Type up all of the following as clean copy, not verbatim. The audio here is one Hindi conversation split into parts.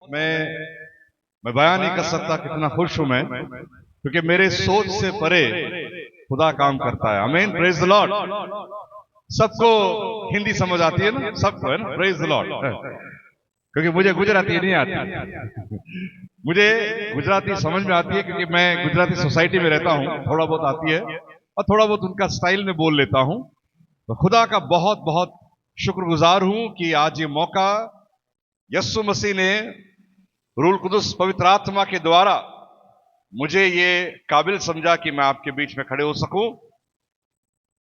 मैं बयान नहीं कर सकता कितना खुश हूं मैं, क्योंकि मेरे सोच से परे खुदा काम करता है। आमीन, प्रेज द लॉर्ड। सबको हिंदी समझ आती है ना, सबको, है ना, प्रेज द लॉर्ड। क्योंकि मुझे गुजराती नहीं आती। मुझे गुजराती समझ में आती है क्योंकि मैं गुजराती सोसाइटी में रहता हूँ, थोड़ा बहुत आती है और थोड़ा बहुत उनका स्टाइल में बोल लेता हूँ। तो खुदा का बहुत बहुत शुक्रगुजार हूं कि आज ये मौका यस्सु मसीह ने रूल कुदुस पवित्र आत्मा के द्वारा मुझे ये काबिल समझा कि मैं आपके बीच में खड़े हो सकूं।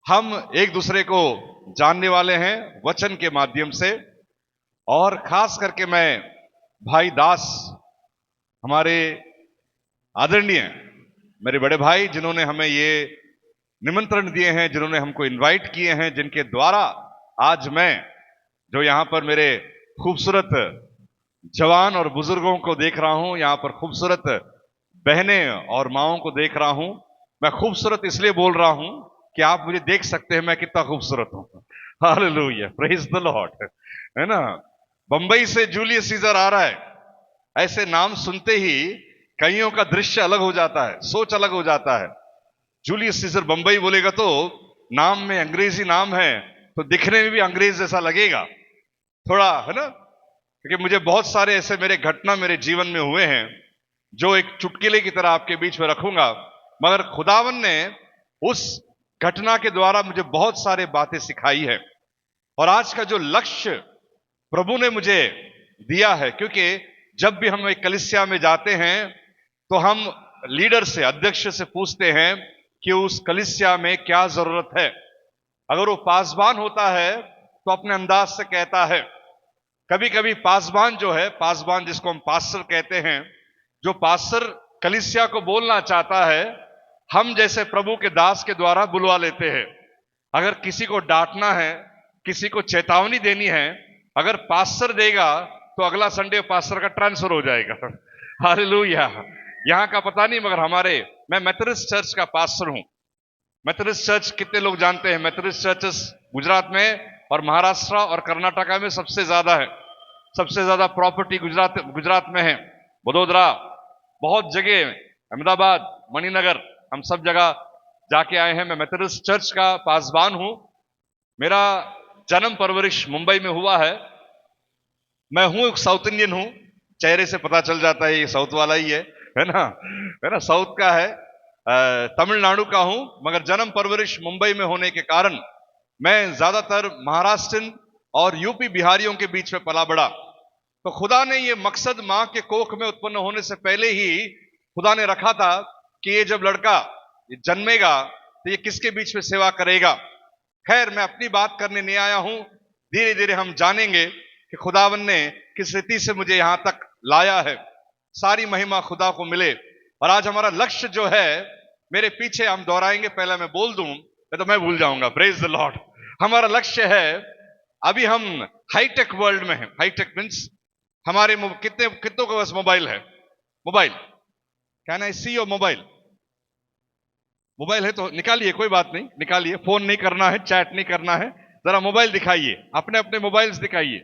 हम एक दूसरे को जानने वाले हैं वचन के माध्यम से, और खास करके मैं भाई दास, हमारे आदरणीय मेरे बड़े भाई, जिन्होंने हमें ये निमंत्रण दिए हैं, जिन्होंने हमको इनवाइट किए हैं, जिनके द्वारा आज मैं जो यहां पर मेरे खूबसूरत जवान और बुजुर्गों को देख रहा हूं, यहां पर खूबसूरत बहनें और माओं को देख रहा हूं। मैं खूबसूरत इसलिए बोल रहा हूं कि आप मुझे देख सकते हैं मैं कितना खूबसूरत हूं। हालेलुया, प्रेज द लॉर्ड, है ना। बंबई से जूलियस सीजर आ रहा है, ऐसे नाम सुनते ही कईयों का दृश्य अलग हो जाता है, सोच अलग हो जाता है। जूलियस सीजर बंबई बोलेगा तो नाम में अंग्रेजी नाम है, तो दिखने में भी अंग्रेज जैसा लगेगा थोड़ा, है ना। क्योंकि मुझे बहुत सारे ऐसे मेरे घटना मेरे जीवन में हुए हैं जो एक चुटकुले की तरह आपके बीच में रखूंगा, मगर खुदावन ने उस घटना के द्वारा मुझे बहुत सारे बातें सिखाई है। और आज का जो लक्ष्य प्रभु ने मुझे दिया है, क्योंकि जब भी हम एक कलीसिया में जाते हैं तो हम लीडर से, अध्यक्ष से पूछते हैं कि उस कलीसिया में क्या जरूरत है। अगर वो पासबान होता है तो अपने अंदाज से कहता है। कभी कभी पासबान जो है, पासबान जिसको हम पास्टर कहते हैं, जो पास्टर कलीसिया को बोलना चाहता है, हम जैसे प्रभु के दास के द्वारा बुलवा लेते हैं। अगर किसी को डांटना है, किसी को चेतावनी देनी है, अगर पास्टर देगा तो अगला संडे पास्टर का ट्रांसफर हो जाएगा। हालेलुया। यहां का पता नहीं, मगर मैं मेथोडिस्ट चर्च का पास्टर हूं। मेथोडिस्ट चर्च कितने लोग जानते हैं? मेथोडिस्ट चर्चेस गुजरात में और महाराष्ट्र और कर्नाटका में सबसे ज्यादा है। सबसे ज्यादा प्रॉपर्टी गुजरात में है। वडोदरा, बहुत जगह, अहमदाबाद, मणिनगर, हम सब जगह जाके आए हैं। मैं मेथोडिस्ट चर्च का पासबान हूं। मेरा जन्म परवरिश मुंबई में हुआ है। मैं हूं एक साउथ इंडियन हूं, चेहरे से पता चल जाता है ये साउथ वाला ही है ना, है ना, साउथ का है। तमिलनाडु का हूं, मगर जन्म परवरिश मुंबई में होने के कारण मैं ज्यादातर महाराष्ट्रन और यूपी बिहारियों के बीच में पला बड़ा। तो खुदा ने ये मकसद मां के कोख में उत्पन्न होने से पहले ही खुदा ने रखा था कि ये जब लड़का ये जन्मेगा तो ये किसके बीच में सेवा करेगा। खैर, मैं अपनी बात करने नहीं आया हूं। धीरे धीरे हम जानेंगे कि खुदावन ने किस रीति से मुझे यहां तक लाया है। सारी महिमा खुदा को मिले। और आज हमारा लक्ष्य जो है, मेरे पीछे हम दोहराएंगे, पहले मैं बोल दूं तो मैं भूल जाऊंगा। Praise the Lord. हमारा लक्ष्य है, अभी हम हाईटेक वर्ल्ड में हैं। हाईटेक मीन्स हमारे कितनों के पास मोबाइल है? Mobile, can I see your mobile? Mobile है तो निकालिए, कोई बात नहीं, निकालिए। फोन नहीं करना है, चैट नहीं करना है, जरा मोबाइल दिखाइए, अपने अपने मोबाइल्स दिखाइए।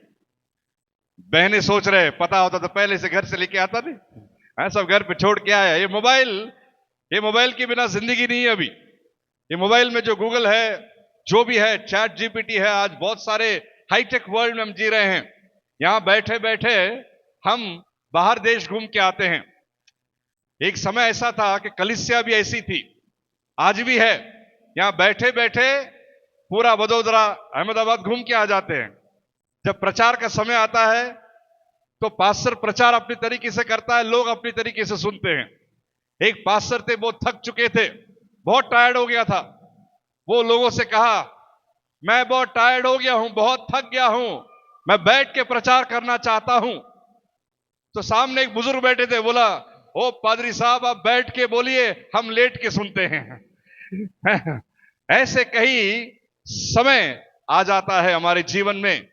बहनें सोच रहे पता होता तो पहले से घर से लेके आता नहीं, सब घर पे छोड़ के आया। ये मोबाइल के बिना जिंदगी नहीं है अभी। ये मोबाइल में जो गूगल है, जो भी है, चैट जीपीटी है, आज बहुत सारे हाईटेक वर्ल्ड में हम जी रहे हैं। यहां बैठे बैठे हम बाहर देश घूम के आते हैं। एक समय ऐसा था कि कलीसिया भी ऐसी थी, आज भी है। यहां बैठे बैठे पूरा वडोदरा, अहमदाबाद घूम के आ जाते हैं। जब प्रचार का समय आता है तो पास्टर प्रचार अपनी तरीके से करता है, लोग अपनी तरीके से सुनते हैं। एक पास्टर थे, बहुत थक चुके थे, बहुत टायर्ड हो गया था। वो लोगों से कहा, मैं बहुत टायर्ड हो गया हूं, बहुत थक गया हूं, मैं बैठ के प्रचार करना चाहता हूं। तो सामने एक बुजुर्ग बैठे थे, बोला, ओ पादरी साहब, आप बैठ के बोलिए, हम लेट के सुनते हैं। ऐसे कई समय आ जाता है हमारे जीवन में।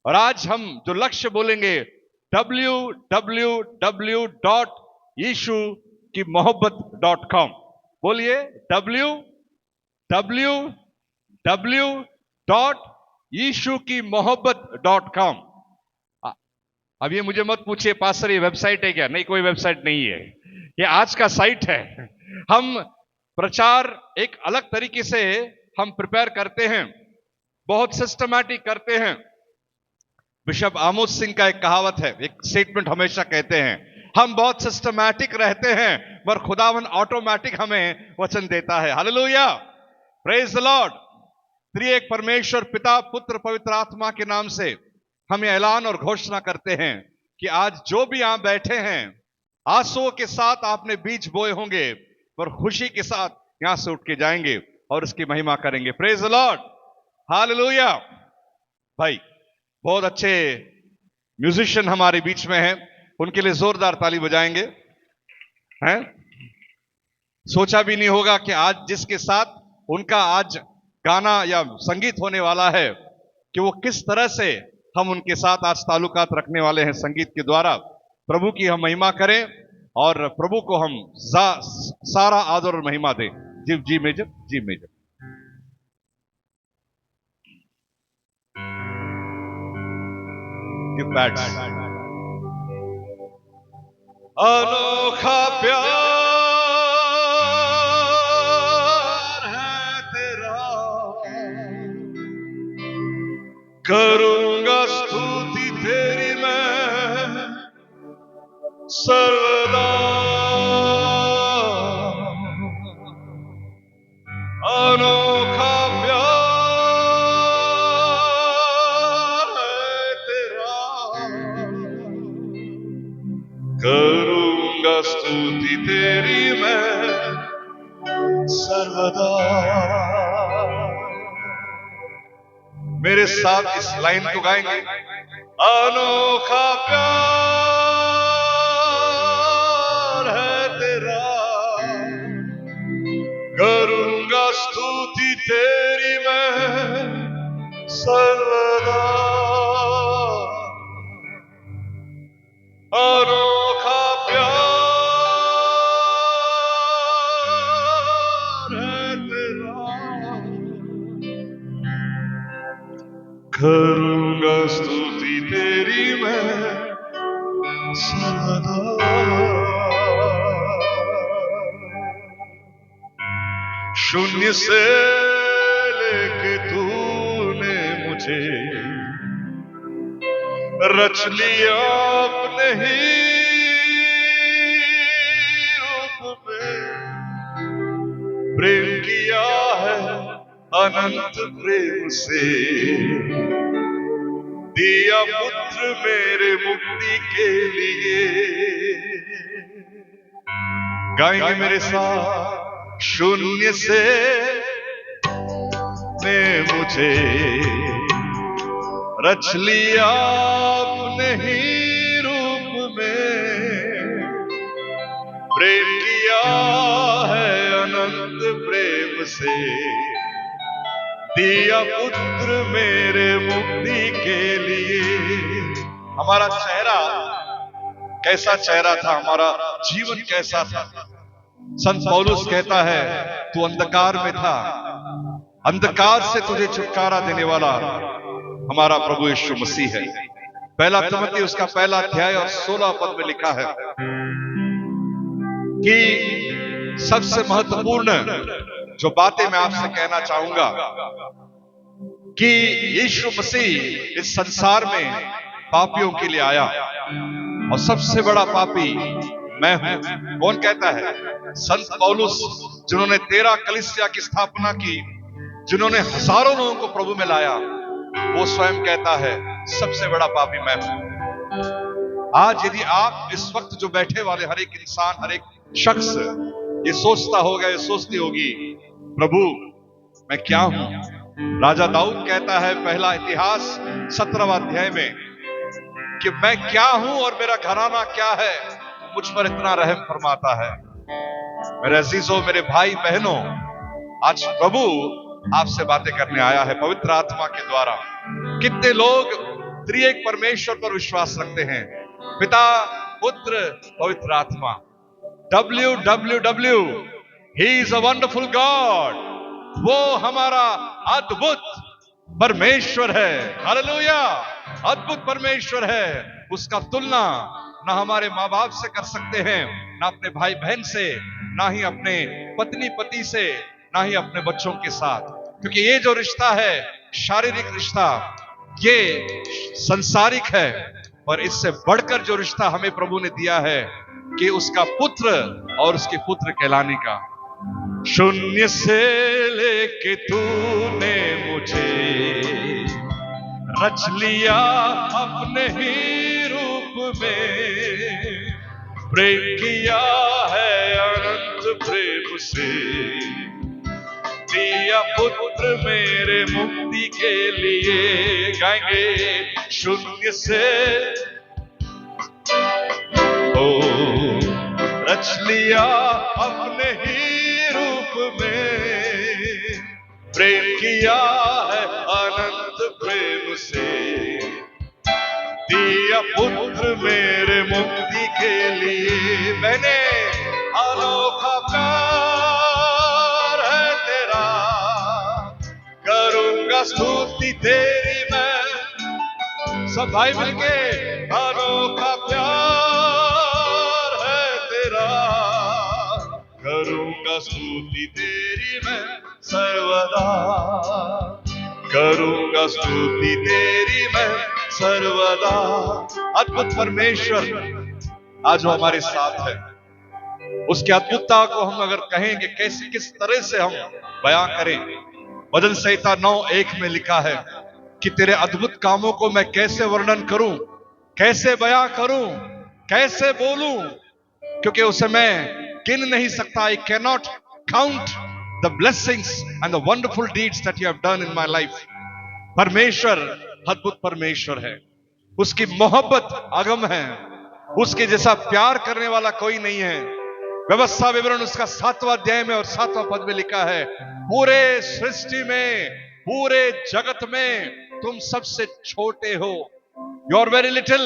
और आज हम जो लक्ष्य बोलेंगे, www.yishu-ki-mohabbat.com। बोलिए, www.yishu-ki-mohabbat.com। अब ये मुझे मत पूछिए पास्टर ये वेबसाइट है क्या? नहीं, कोई वेबसाइट नहीं है, ये आज का साइट है। हम प्रचार एक अलग तरीके से हम प्रिपेयर करते हैं, बहुत सिस्टमैटिक करते हैं। बिशप आमोस सिंह का एक कहावत है, एक स्टेटमेंट हमेशा कहते हैं, हम बहुत सिस्टमैटिक रहते हैं पर खुदावन ऑटोमेटिक हमें वचन देता है। Hallelujah, praise the Lord. त्रिएक परमेश्वर पिता पुत्र पवित्र आत्मा के नाम से हम ये ऐलान और घोषणा करते हैं कि आज जो भी आप बैठे हैं, आंसुओं के साथ आपने बीज बोए होंगे पर खुशी के साथ यहां से उठ के जाएंगे और उसकी महिमा करेंगे। Praise the Lord, hallelujah. भाई बहुत अच्छे म्यूजिशियन हमारे बीच में हैं, उनके लिए जोरदार ताली बजाएंगे। हैं? सोचा भी नहीं होगा कि आज जिसके साथ उनका आज गाना या संगीत होने वाला है कि वो किस तरह से हम उनके साथ आज ताल्लुकात रखने वाले हैं संगीत के द्वारा। प्रभु की हम महिमा करें और प्रभु को हम सारा आदर और महिमा दें। G major, G major. Give beats. अनोखा प्यार है तेरा, करूंगा स्तुति तेरी मैं सर्वदा। अनोखा प्यार है तेरा, करूंगा स्तुति तेरी मैं सर्वदा। मेरे साथ इस लाइन को गाएंगे। अनोखा प्यार है तेरा, करूंगा स्तुति तेरी मैं सर्वदा। अनोखा प्यार है तेरा, करूंगा स्तुति तेरी मैं सर्वदा। शून्य से लेके तूने मुझे रच लिया अपने ही रूप में, प्रेम किया है अनंत प्रेम से, दिया पुत्र मेरे मुक्ति के लिए। गाएंगे मेरे साथ। शून्य से ने मुझे रच लिया अपने ही रूप में, प्रेम किया है अनंत प्रेम से, दिया पुत्र मेरे मुक्ति के लिए। हमारा चेहरा कैसा चेहरा था, हमारा जीवन कैसा था। संत पौलुस कहता है तू अंधकार में था, अंधकार से तुझे छुटकारा देने वाला हमारा प्रभु यीशु मसीह है। पहला तिमोथी उसका पहला अध्याय और 16 पद में लिखा है कि सबसे महत्वपूर्ण जो बातें मैं आपसे कहना चाहूंगा कि यीशु मसीह इस संसार में पापियों के लिए आया और सबसे बड़ा पापी मैं हूं। कौन कहता है? संत पौलुस, जिन्होंने 13 कलीसिया की स्थापना की, जिन्होंने हजारों लोगों को प्रभु में लाया, वो स्वयं कहता है सबसे बड़ा पापी मैं हूं। आज यदि आप इस वक्त जो बैठे वाले हर एक इंसान, हर एक शख्स ये सोचता होगा, ये सोचती होगी, प्रभु मैं क्या हूं? राजा दाऊद कहता है पहला इतिहास 17वां अध्याय में कि मैं क्या हूं और मेरा घराना क्या है, मुझ पर इतना रहम फरमाता है। मेरे अजीजों, मेरे भाई बहनों, आज प्रभु आपसे बातें करने आया है पवित्र आत्मा के द्वारा। कितने लोग त्रिएक परमेश्वर पर विश्वास रखते हैं, पिता पुत्र पवित्र आत्मा। WWW, He is a wonderful God। वो हमारा अद्भुत परमेश्वर है। हालेलुया, अद्भुत परमेश्वर है। उसका तुलना ना हमारे माँ बाप से कर सकते हैं, ना अपने भाई बहन से, ना ही अपने पत्नी पति से, ना ही अपने बच्चों के साथ। क्योंकि ये जो रिश्ता है, शारीरिक रिश्ता, ये संसारिक है। और इससे बढ़कर जो रिश्ता हमें प्रभु ने दिया है कि उसका पुत्र और उसके पुत्र कहलाने का। शून्य से लेके तूने मुझे रच लिया अपने ही रूप में, प्रेम किया है अनंत प्रेम से, दिया पुत्र मेरे मुक्ति के लिए। गाएंगे शून्य से रच लिया अपने ही रूप में, प्रेम किया है अनंत प्रेम से, दिया पुत्र मेरे मुक्ति के लिए। मैंने अनोखा प्यार है तेरा, करूंगा स्तुति तेरी मैं। सब भाई मिलके अनोखा प्यार है तेरा, करूंगा स्तुति तेरी मैं सर्वदा, करूंगा स्तुति तेरी मैं सर्वदा। अद्भुत परमेश्वर आज जो हमारे साथ है, उसकी अद्भुतता को हम अगर कहेंगे कैसे, किस तरह से हम बयां करें। भजन संहिता 9:1 में लिखा है कि तेरे अद्भुत कामों को मैं कैसे वर्णन करूं, कैसे बयां करूं, कैसे बोलूं, क्योंकि उसे मैं गिन नहीं सकता। I cannot count the blessings and the wonderful deeds that you have done in my life. परमेश्वर अद्भुत परमेश्वर है, उसकी मोहब्बत अगम है, उसके जैसा प्यार करने वाला कोई नहीं है। व्यवस्था विवरण उसका 7वां अध्याय में और 7वां पद में लिखा है, पूरे सृष्टि में, पूरे जगत में तुम सबसे छोटे हो, यू आर वेरी लिटिल,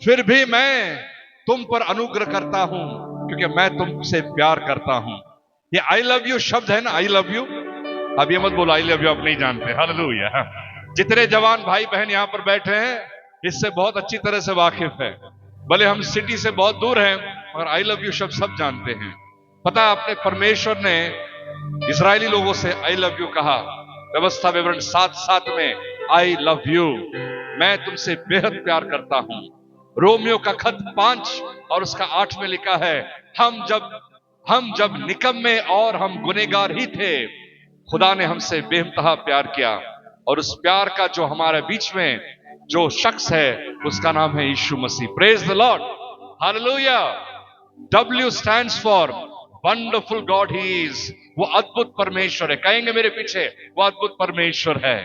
फिर भी मैं तुम पर अनुग्रह करता हूं क्योंकि मैं तुमसे प्यार करता हूं। ये आई लव यू शब्द है ना, आई लव यू। अब ये मत बोलो आई लव यू आप नहीं जानते। हालेलुया। जितने जवान भाई बहन यहां पर बैठे हैं इससे बहुत अच्छी तरह से वाकिफ है, भले हम सिटी से बहुत दूर हैं मगर आई लव यू शब्द सब जानते हैं। पता है अपने परमेश्वर ने इजरायली लोगों से आई लव यू कहा। व्यवस्था विवरण 7:7 में आई लव यू, मैं तुमसे बेहद प्यार करता हूं। रोमियो का खत 5 और उसका 8 में लिखा है, हम जब निकम्मे और हम गुनहगार ही थे, खुदा ने हमसे बेइंतहा प्यार किया। और उस प्यार का जो हमारे बीच में जो शख्स है उसका नाम है Yeshu Masih. Praise the Lord, hallelujah. W stands for wonderful God he is. वो अद्भुत परमेश्वर है। कहेंगे मेरे पीछे, वो अद्भुत परमेश्वर है,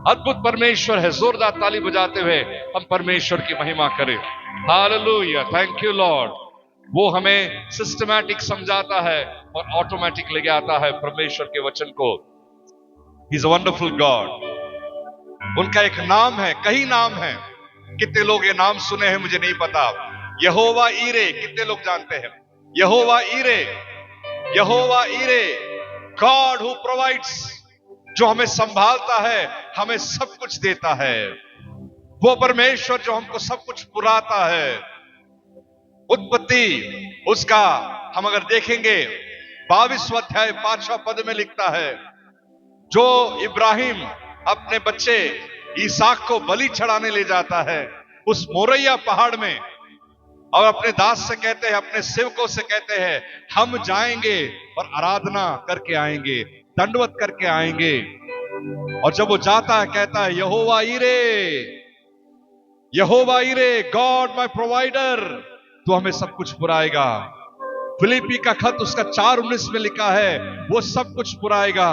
अद्भुत परमेश्वर है। जोरदार ताली बजाते हुए हम परमेश्वर की महिमा करें। Hallelujah, thank you Lord. वो हमें सिस्टमैटिक समझाता है और ऑटोमेटिक लेके आता है परमेश्वर के वचन को। He is a wonderful God. उनका एक नाम है, कई नाम है। कितने लोग ये नाम सुने हैं मुझे नहीं पता। यहोवा ईरे, कितने लोग जानते हैं? यहोवा ईरे, यहोवा ईरे, गॉड हु प्रोवाइड्स, जो हमें संभालता है, हमें सब कुछ देता है। वो परमेश्वर जो हमको सब कुछ पुराता है। उत्पत्ति उसका हम अगर देखेंगे 22वां अध्याय 5वां पद में लिखता है, जो इब्राहिम अपने बच्चे ईसाक को बलि चढ़ाने ले जाता है उस मोरैया पहाड़ में, और अपने दास से कहते हैं, अपने सेवकों से कहते हैं, हम जाएंगे और आराधना करके आएंगे, दंडवत करके आएंगे। और जब वो जाता है कहता है, यहोवा ईरे, यहोवा ईरे, गॉड माय प्रोवाइडर, तो हमें सब कुछ पुराएगा। फिलिपी का खत उसका 4:19 में लिखा है, वो सब कुछ पुराएगा।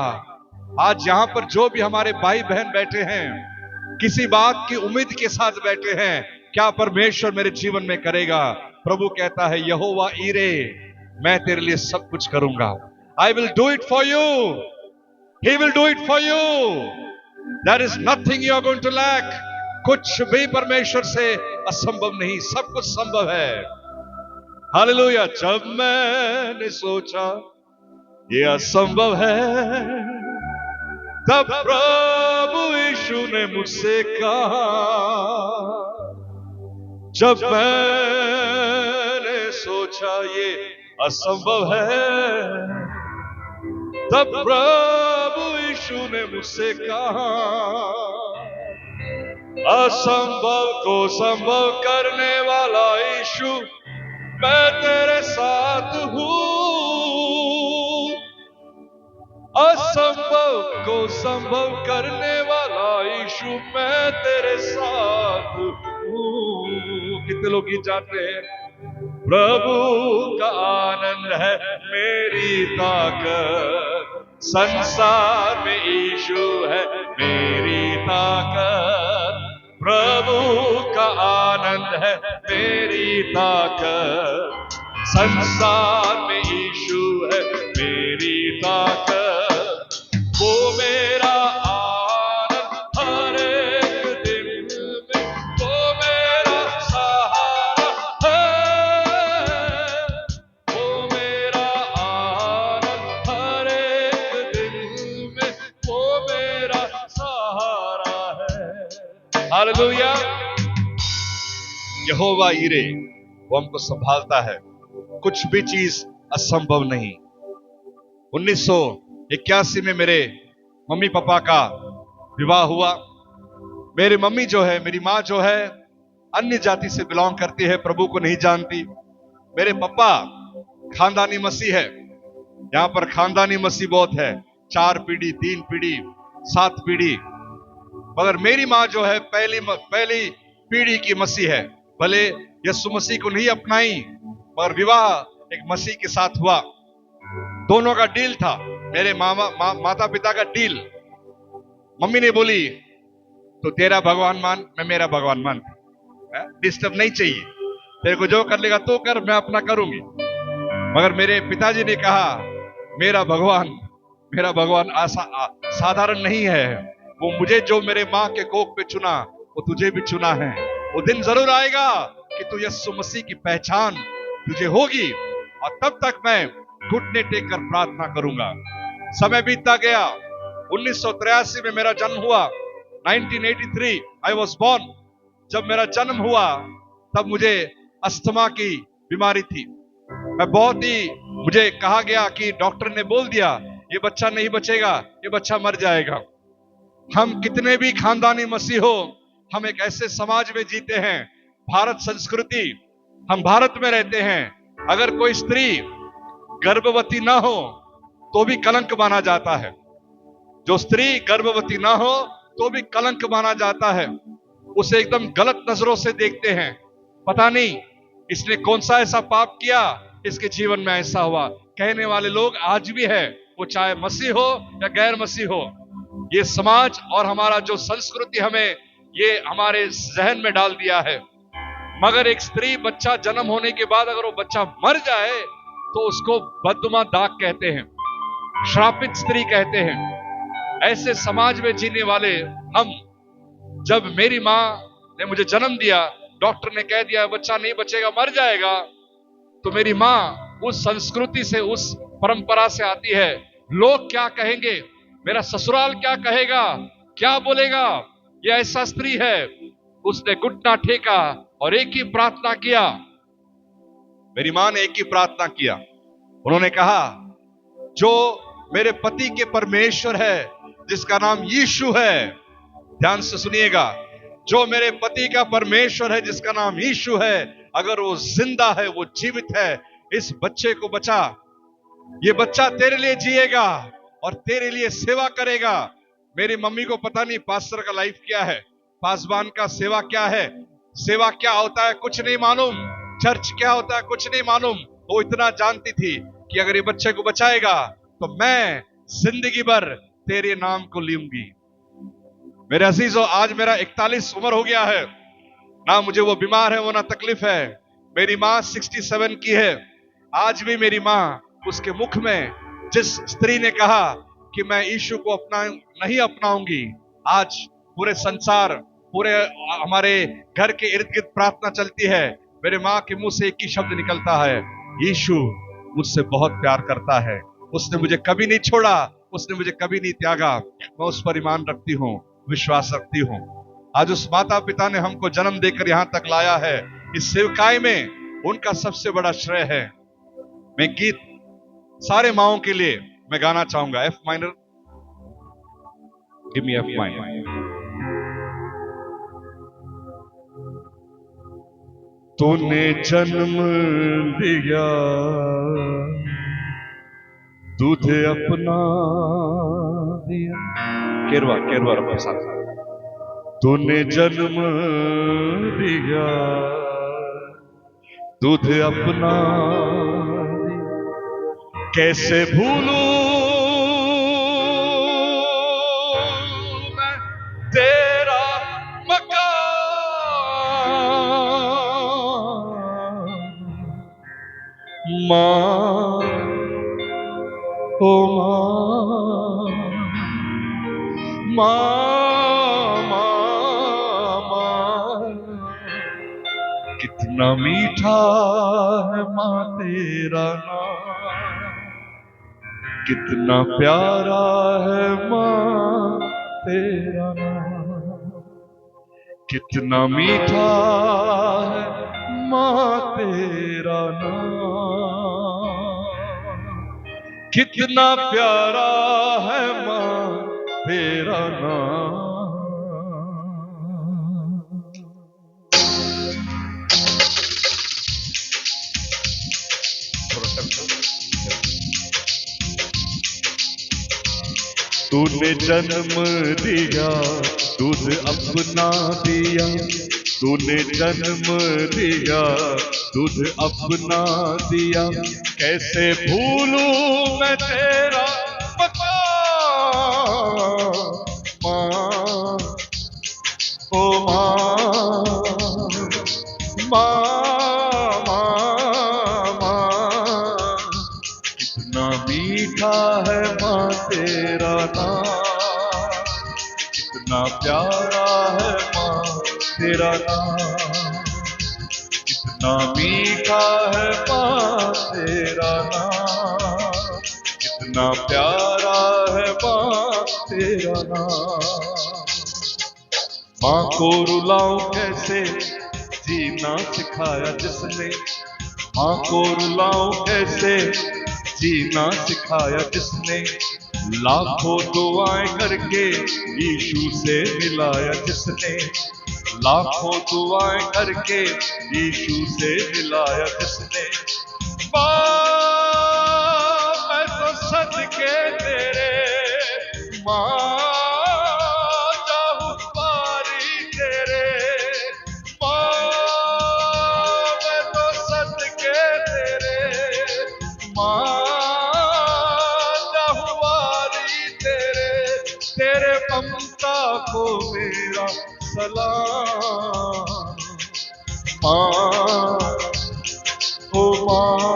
आज यहां पर जो भी हमारे भाई बहन बैठे हैं, किसी बात की उम्मीद के साथ बैठे हैं, क्या परमेश्वर मेरे जीवन में करेगा? प्रभु कहता है, यहोवा ईरे, मैं तेरे लिए सब कुछ करूंगा। I will do it for you, he will do it for you, there is nothing you are going to lack. कुछ भी परमेश्वर से असंभव नहीं, सब कुछ संभव है। हालेलुया। जब मैंने सोचा ये असंभव है, तब प्रभु यीशु ने मुझसे कहा, जब मैंने सोचा ये असंभव है, तब प्रभु यीशु ने मुझसे कहा, असंभव को संभव करने वाला यीशु, मैं तेरे साथ हूँ। असंभव को संभव करने वाला यीशु, मैं तेरे साथ हूँ। कितने लोग गीत जानते हैं? प्रभु का आनंद है मेरी ताकत, संसार में यीशु है मेरी ताकत। प्रभु का आनंद है मेरी ताकत, संसार में यीशु है मेरी ताकत। वो मेरा आनंद हर एक दिन में, वो मेरा सहारा है। वो मेरा आनंद हर एक दिन में, वो मेरा सहारा है। हालेलुया। यहोवा यीरे, वो हमको संभालता है, कुछ भी चीज असंभव नहीं। 1981 में मेरे मम्मी पापा का विवाह हुआ। मेरी मम्मी जो है, मेरी माँ जो है, अन्य जाति से बिलोंग करती है, प्रभु को नहीं जानती। मेरे पापा खानदानी मसीह है। यहां पर खानदानी मसीह बहुत है, 4 पीढ़ी, 3 पीढ़ी, 7 पीढ़ी। मगर मेरी माँ जो है पहली पीढ़ी की मसीह है। भले यीशु मसीह को नहीं अपनाई, मगर विवाह एक मसीह के साथ हुआ। दोनों का डील था, मेरे माता पिता का डील। मम्मी ने बोली, तो तेरा भगवान मान, मैं मेरा भगवान मान, डिस्टर्ब नहीं चाहिए, तेरे को जो कर लेगा तो कर, मैं अपना करूंगी। मगर मेरे पिताजी ने कहा, मेरा भगवान साधारण नहीं है। वो मुझे जो मेरे माँ के कोख पे चुना, वो तुझे भी चुना है। वो दिन जरूर आएगा कि तू यीशु मसीह की पहचान तुझे होगी, और तब तक मैं घुटने टेक कर प्रार्थना करूंगा। समय बीतता गया। 1983 में मेरा जन्म हुआ। 1983 आई वॉज बॉर्न। जब मेरा जन्म हुआ तब मुझे अस्थमा की बीमारी थी। मुझे कहा गया कि डॉक्टर ने बोल दिया, ये बच्चा नहीं बचेगा, ये बच्चा मर जाएगा। हम कितने भी खानदानी मसीह हो, हम एक ऐसे समाज में जीते हैं, भारत संस्कृति, हम भारत में रहते हैं। अगर कोई स्त्री गर्भवती ना हो तो भी कलंक माना जाता है। जो स्त्री गर्भवती ना हो तो भी कलंक माना जाता है। उसे एकदम गलत नजरों से देखते हैं। पता नहीं इसने कौन सा ऐसा पाप किया, इसके जीवन में ऐसा हुआ। कहने वाले लोग आज भी है, वो चाहे मसीह हो या गैर मसीह हो। ये समाज और हमारा जो संस्कृति हमें ये हमारे जहन में डाल दिया है। मगर एक स्त्री बच्चा जन्म होने के बाद अगर वो बच्चा मर जाए तो उसको बददुआ दाग कहते हैं, श्रापित स्त्री कहते हैं। ऐसे समाज में जीने वाले हम, जब मेरी माँ ने मुझे जन्म दिया, डॉक्टर ने कह दिया बच्चा नहीं बचेगा, मर जाएगा, तो मेरी माँ उस संस्कृति से, उस परंपरा से आती है। लोग क्या कहेंगे, मेरा ससुराल क्या कहेगा, क्या बोलेगा, ये ऐसा स्त्री है। उसने घुटना टेका और एक ही प्रार्थना किया। मेरी मां ने एक ही प्रार्थना किया। उन्होंने कहा, जो मेरे पति के परमेश्वर है, जिसका नाम यीशु है, ध्यान से सुनिएगा, जो मेरे पति का परमेश्वर है, जिसका नाम यीशु है, अगर वो जिंदा है, वो जीवित है, इस बच्चे को बचा। ये बच्चा तेरे लिए जिएगा और तेरे लिए सेवा करेगा। मेरी मम्मी को पता नहीं पास्टर का लाइफ क्या है, पासबान का सेवा क्या है, सेवा क्या होता है कुछ नहीं मालूम, चर्च क्या होता है कुछ नहीं मालूम। वो इतना जानती थी कि अगर ये बच्चे को बचाएगा तो मैं जिंदगी भर तेरे नाम को लूंगी। मेरे अजीजों, आज मेरा 41 उम्र हो गया है, ना मुझे वो बीमार है, वो ना तकलीफ है। मेरी माँ 67 की है। आज भी मेरी माँ, उसके मुख में जिस स्त्री ने कहा कि मैं यीशु को नहीं अपनाऊंगी, आज पूरे संसार, पूरे हमारे घर के इर्द गिर्द प्रार्थना चलती है। मेरे माँ के मुंह से एक ही शब्द निकलता है, यीशु मुझसे बहुत प्यार करता है, उसने मुझे कभी नहीं छोड़ा, उसने मुझे कभी नहीं त्यागा। मैं उस पर ईमान रखती हूँ, विश्वास रखती हूँ। आज उस माता पिता ने हमको जन्म देकर यहाँ तक लाया है, इस सेवकाई में उनका सबसे बड़ा श्रेय है। मैं गीत सारे माओं के लिए मैं गाना चाहूंगा। F minor, give me F minor. तूने जन्म दिया दूध अपना दिया, केरवा केरवा अपने साथ। तूने जन्म दिया दूध अपना दिया, कैसे भूलूं मैं तेरा मकान। माँ ओ माँ माँ, कितना मीठा है माँ तेरा नाम, कितना प्यारा है माँ तेरा नाम, कितना मीठा है माँ तेरा नाम, कितना प्यारा है माँ तेरा नाम। तूने जन्म दिया दूध अपना दिया, तूने जन्म दिया दूध अपना दिया, कैसे भूलूं मैं तेरा मकान। माँ ओ माँ कितना मीठा है माँ तेरा नाम, कितना प्यारा है माँ तेरा नाम, कितना मीठा है माँ तेरा नाम, कितना प्यारा है माँ तेरा नाम। माँ को रुलाऊं कैसे जीना सिखाया जिसने, माँ को रुलाऊं कैसे जीना सिखाया जिसने, लाखों दुआएं करके यीशु से मिलाया जिसने, लाखों दुआएं करके यीशु से मिलाया जिसने। माँ मैं तो सदके तेरे माँ जाऊं पारी तेरे, माँ मैं तो सदके तेरे माँ जाऊं पारी तेरे, तेरे ममता को मेरा सलाम। माँ ओ माँ,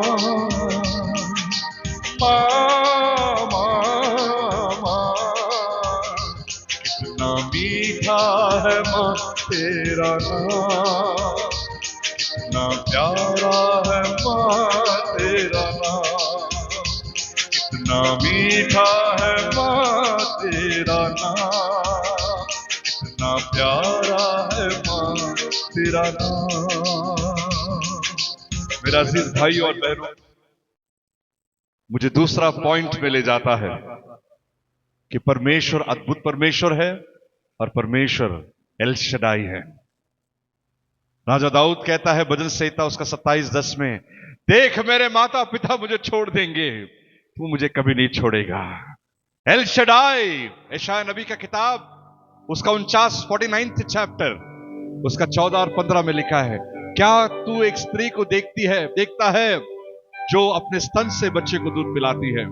कितना मीठा है माँ तेरा नाम, कितना प्यारा है माँ तेरा नाम, कितना मीठा है माँ तेरा नाम, कितना प्यारा है माँ तेरा नाम। मेरा अजीज भाई और बहनों, मुझे दूसरा पॉइंट में ले जाता है कि परमेश्वर अद्भुत परमेश्वर है और परमेश्वर एल शदाई है। राजा दाऊद कहता है भजन संहिता उसका 27:10 में, देख मेरे माता पिता मुझे छोड़ देंगे, तू मुझे कभी नहीं छोड़ेगा। एल शदाई, यशायाह नबी का किताब उसका 49 चैप्टर उसका 14 और 15 में लिखा है, क्या तू एक स्त्री को देखता है जो अपने स्तन से बच्चे को दूध पिलाती है।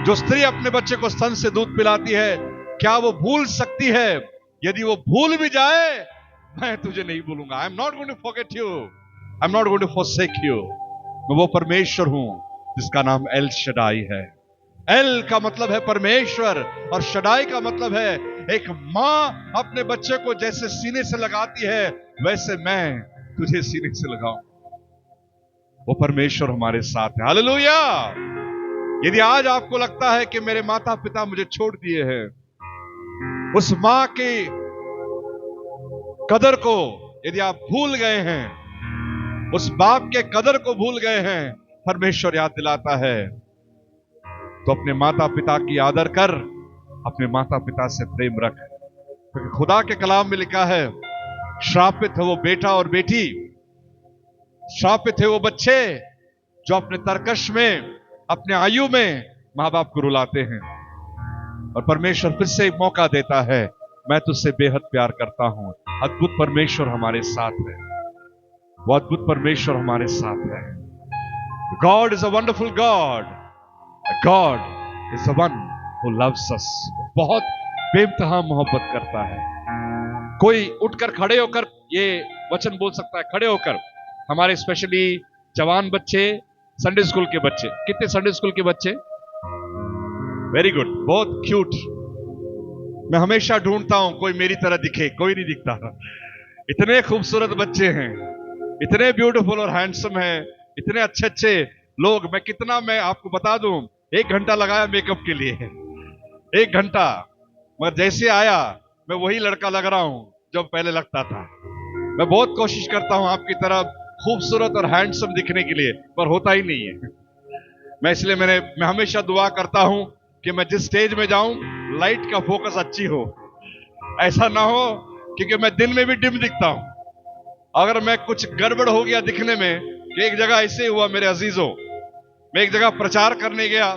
जो स्त्री अपने बच्चे को स्तन से दूध पिलाती है, क्या वो भूल सकती है? यदि वो भूल भी जाए, मैं तुझे नहीं भूलूंगा। I am not going to forget you, I am not going to forsake you. मैं वो परमेश्वर हूं जिसका नाम एल शदाई है। एल का मतलब है परमेश्वर और शदाई का मतलब है एक मां अपने बच्चे को जैसे सीने से लगाती है, वैसे मैं तुझे सीने से लगाऊं। वो परमेश्वर हमारे साथ है। हालेलुया। यदि आज आपको लगता है कि मेरे माता पिता मुझे छोड़ दिए हैं, उस मां की कदर को यदि आप भूल गए हैं, उस बाप के कदर को भूल गए हैं, परमेश्वर याद दिलाता है तो अपने माता पिता की आदर कर, अपने माता पिता से प्रेम रख, क्योंकि खुदा के कलाम में लिखा है श्रापित है वो बेटा और बेटी, श्रापित है वो बच्चे जो अपने तरकश में, अपने आयु में मां बाप को रुलाते हैं। और परमेश्वर फिर से एक मौका देता है, मैं तुझसे बेहद प्यार करता हूं। अद्भुत परमेश्वर हमारे साथ है, वो अद्भुत परमेश्वर हमारे साथ है। God is a wonderful God, God is the one who loves अस। बहुत बेइंतहा मोहब्बत करता है। कोई उठकर खड़े होकर ये वचन बोल सकता है, खड़े होकर, हमारे स्पेशली जवान बच्चे, संडे स्कूल के बच्चे, कितने संडे स्कूल के बच्चे, वेरी गुड, बहुत क्यूट। मैं हमेशा ढूंढता हूं कोई मेरी तरह दिखे, कोई नहीं दिखता। इतने खूबसूरत बच्चे हैं, इतने ब्यूटीफुल और हैंडसम हैं, इतने अच्छे अच्छे लोग। मैं आपको बता दूं, 1 घंटा लगाया मेकअप के लिए, 1 घंटा, मगर जैसे आया मैं वही लड़का लग रहा हूं जो पहले लगता था। मैं बहुत कोशिश करता हूं आपकी तरह खूबसूरत और हैंडसम दिखने के लिए, पर होता ही नहीं है। इसलिए मैं हमेशा दुआ करता हूं कि मैं जिस स्टेज में जाऊं लाइट का फोकस अच्छी हो, ऐसा ना हो क्योंकि मैं दिन में भी डिम दिखता हूं। अगर मैं कुछ गड़बड़ हो गया दिखने में, कि एक जगह ऐसे हुआ मेरे अजीजों, मैं एक जगह प्रचार करने गया।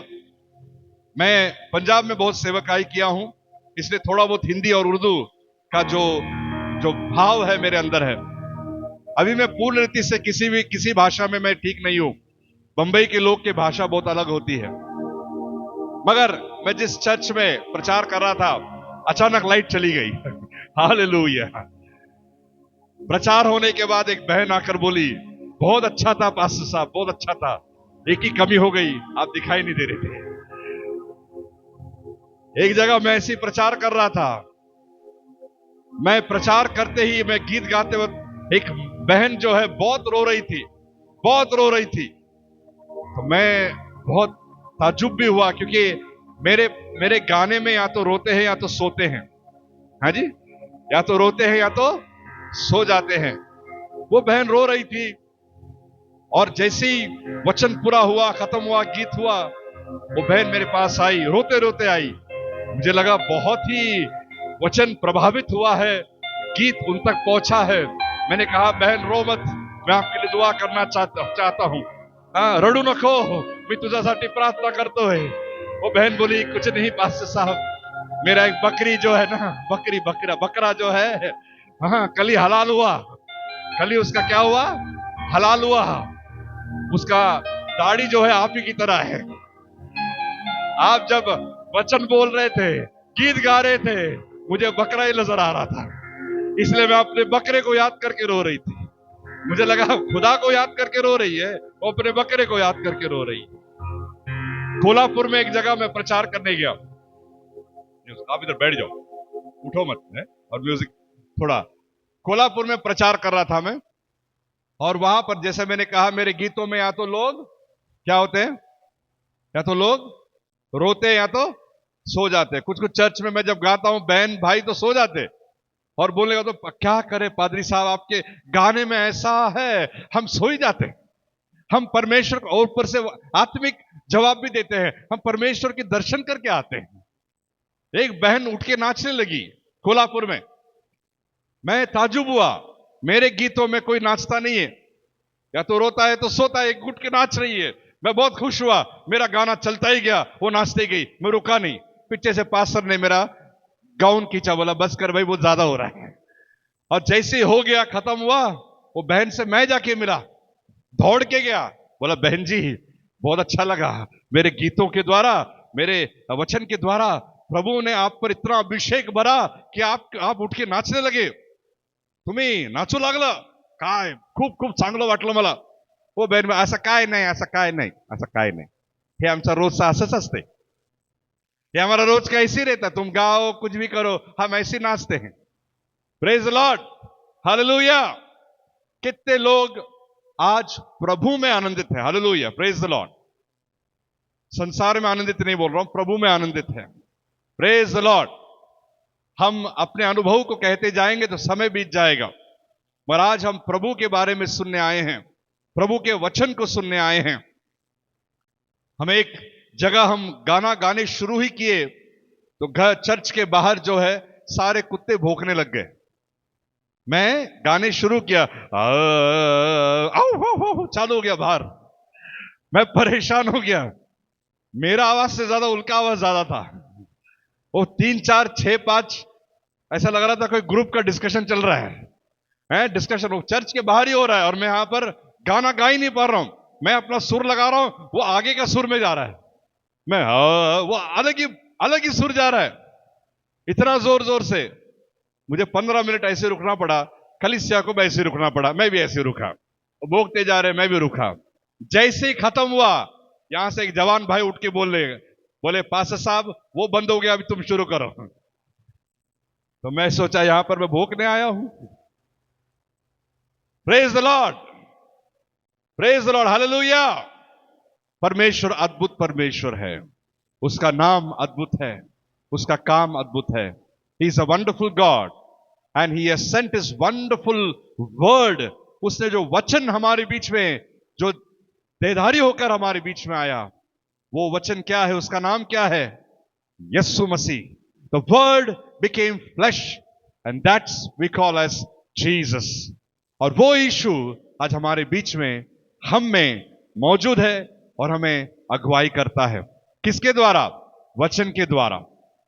मैं पंजाब में बहुत सेवकाई किया हूं, इसलिए थोड़ा बहुत हिंदी और उर्दू का जो भाव है मेरे अंदर है। अभी मैं पूर्ण रीति से किसी भाषा में मैं ठीक नहीं हूं। बंबई के लोग की भाषा बहुत अलग होती है। मगर मैं जिस चर्च में प्रचार कर रहा था, अचानक लाइट चली गई। हालेलुया। प्रचार होने के बाद एक बहन आकर बोली, बहुत अच्छा था पास्टर साहब, बहुत अच्छा था, एक ही कमी हो गई, आप दिखाई नहीं दे रहे थे। एक जगह मैं ऐसे प्रचार कर रहा था, मैं प्रचार करते ही, मैं गीत गाते वक्त एक बहन जो है बहुत रो रही थी, बहुत रो रही थी। तो मैं बहुत ताज्जुब भी हुआ, क्योंकि मेरे गाने में या तो रोते हैं या तो सोते हैं। हाँ जी, या तो रोते हैं या तो सो जाते हैं। वो बहन रो रही थी, और जैसे ही वचन पूरा हुआ, खत्म हुआ, गीत हुआ, वो बहन मेरे पास आई, रोते रोते आई। मुझे लगा बहुत ही वचन प्रभावित हुआ है, गीत उन तक पहुंचा है। मैंने कहा, बहन रो मत, मैं आपके लिए दुआ करना चाहता हूं। हाँ, रडू नको, मैं तुझ्यासाठी प्रार्थना करतो है। वो बहन बोली, कुछ नहीं पास्टर साहब, मेरा एक बकरी जो है ना, बकरा जो है, हाँ, कल ही हलाल हुआ, कल ही उसका क्या हुआ, हलाल हुआ। उसका दाढ़ी जो है आप ही की तरह है। आप जब वचन बोल रहे थे, गीत गा रहे थे, मुझे बकरा ही नजर आ रहा था, इसलिए मैं अपने बकरे को याद करके रो रही थी। मुझे लगा खुदा को याद करके रो रही है, वो अपने बकरे को याद करके रो रही है। कोल्हापुर में एक जगह मैं प्रचार करने गया। आप इधर बैठ जाओ, उठो मत है, और म्यूजिक थोड़ा। कोल्हापुर में प्रचार कर रहा था मैं, और वहां पर जैसे मैंने कहा, मेरे गीतों में या तो लोग क्या होते हैं, या तो लोग रोते या तो सो जाते। कुछ कुछ चर्च में मैं जब गाता हूं, बहन भाई तो सो जाते, और बोलेगा तो क्या करे पादरी साहब, आपके गाने में ऐसा है, हम सो ही जाते। हम परमेश्वर को, और ऊपर से आत्मिक जवाब भी देते हैं, हम परमेश्वर के दर्शन करके आते हैं। एक बहन उठ के नाचने लगी कोल्हापुर में, मैं ताजुब हुआ। मेरे गीतों में कोई नाचता नहीं है, या तो रोता है तो सोता है, एक उठ के नाच रही है। मैं बहुत खुश हुआ, मेरा गाना चलता ही गया, वो नाचते गई, मैं रुका नहीं। पीछे से पास्टर ने मेरा गाउन खींचा, बोला बस कर भाई, वो ज्यादा हो रहा है। और जैसे हो गया, खत्म हुआ, वो बहन से मैं जाके मिला, दौड़ के गया, बोला बहन जी बहुत अच्छा लगा, मेरे गीतों के द्वारा, मेरे वचन के द्वारा प्रभु ने आप पर इतना अभिषेक भरा कि आप उठ के नाचने लगे, तुम्ही नाचू लागला, काय खूप खूप चांगलं वाटलं मला। वो बहन, असं काय नाही, असं काय नाही, असं काय नाही, हे आमचा रोजचं असंच असते, ये हमारा रोज का ऐसे ही रहता, तुम गाओ कुछ भी करो, हम ऐसे नाचते हैं। Praise the Lord, hallelujah. कितने लोग आज प्रभु में आनंदित हैं, हालेलुया, प्रेज द लॉर्ड। संसार में आनंदित नहीं बोल रहा हूं, प्रभु में आनंदित है, प्रेज द लॉर्ड। हम अपने अनुभव को कहते जाएंगे तो समय बीत जाएगा, पर आज हम प्रभु के बारे में सुनने आए हैं। प्रभु के वचन को सुनने आए हैं। हमें एक जगह हम गाना गाने शुरू ही किए तो घर चर्च के बाहर जो है सारे कुत्ते भौंकने लग गए। मैं गाने शुरू किया, चालू हो गया बाहर। मैं परेशान हो गया, मेरा आवाज से ज्यादा उनका आवाज ज्यादा था। वो 3 4 6 5 ऐसा लग रहा था कोई ग्रुप का डिस्कशन चल रहा है डिस्कशन वो चर्च के बाहर ही हो रहा है, और मैं यहां पर गाना गा ही नहीं पा रहा हूं। मैं अपना सुर लगा रहा हूं, वो आगे का सुर में जा रहा है, मैं वो अलग ही सुर जा रहा है, इतना जोर जोर से। मुझे 15 मिनट ऐसे रुकना पड़ा, कलीसिया को भी ऐसे रुकना पड़ा, मैं भी ऐसे रुका। भोगते जा रहे, मैं भी रुका। जैसे ही खत्म हुआ, यहां से एक जवान भाई उठ के बोले पास्टर साहब वो बंद हो गया, अभी तुम शुरू करो। तो मैं सोचा यहां पर मैं भोंकने आया हूं। Praise the Lord, praise the Lord, hallelujah. परमेश्वर अद्भुत परमेश्वर है, उसका नाम अद्भुत है, उसका काम अद्भुत है। He is a wonderful God and he has sent his wonderful word. उसने जो वचन हमारे बीच में, जो देहधारी होकर हमारे बीच में आया, वो वचन क्या है, उसका नाम क्या है? Yeshu Masih. The word became flesh and that's we call as Jesus. और वो यीशु आज हमारे बीच में, हम में मौजूद है और हमें अगुवाई करता है। किसके द्वारा? वचन के द्वारा,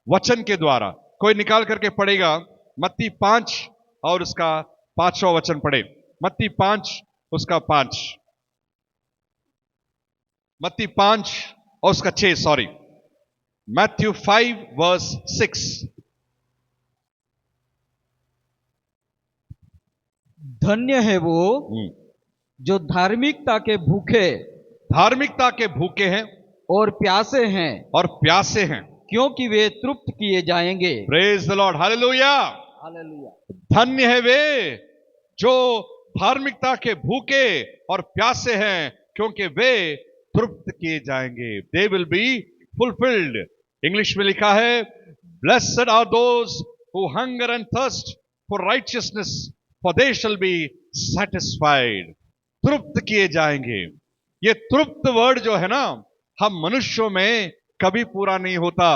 वचन के द्वारा। कोई निकाल करके पढ़ेगा मत्ती 5 और उसका 5वां वचन पढ़े। मत्ती 5 उसका 5, मत्ती 5 और उसका 6, सॉरी, मैथ्यू 5 वर्स 6। धन्य है वो जो धार्मिकता के भूखे हैं और प्यासे हैं, क्योंकि वे तृप्त किए जाएंगे। Praise the Lord, hallelujah, hallelujah. धन्य है वे जो धार्मिकता के भूखे और प्यासे हैं, क्योंकि वे तृप्त किए जाएंगे। They will be fulfilled. English में लिखा है, blessed are those who hunger and thirst for righteousness, for they shall be satisfied. तृप्त किए जाएंगे। ये तृप्त वर्ड जो है ना, हम मनुष्यों में कभी पूरा नहीं होता।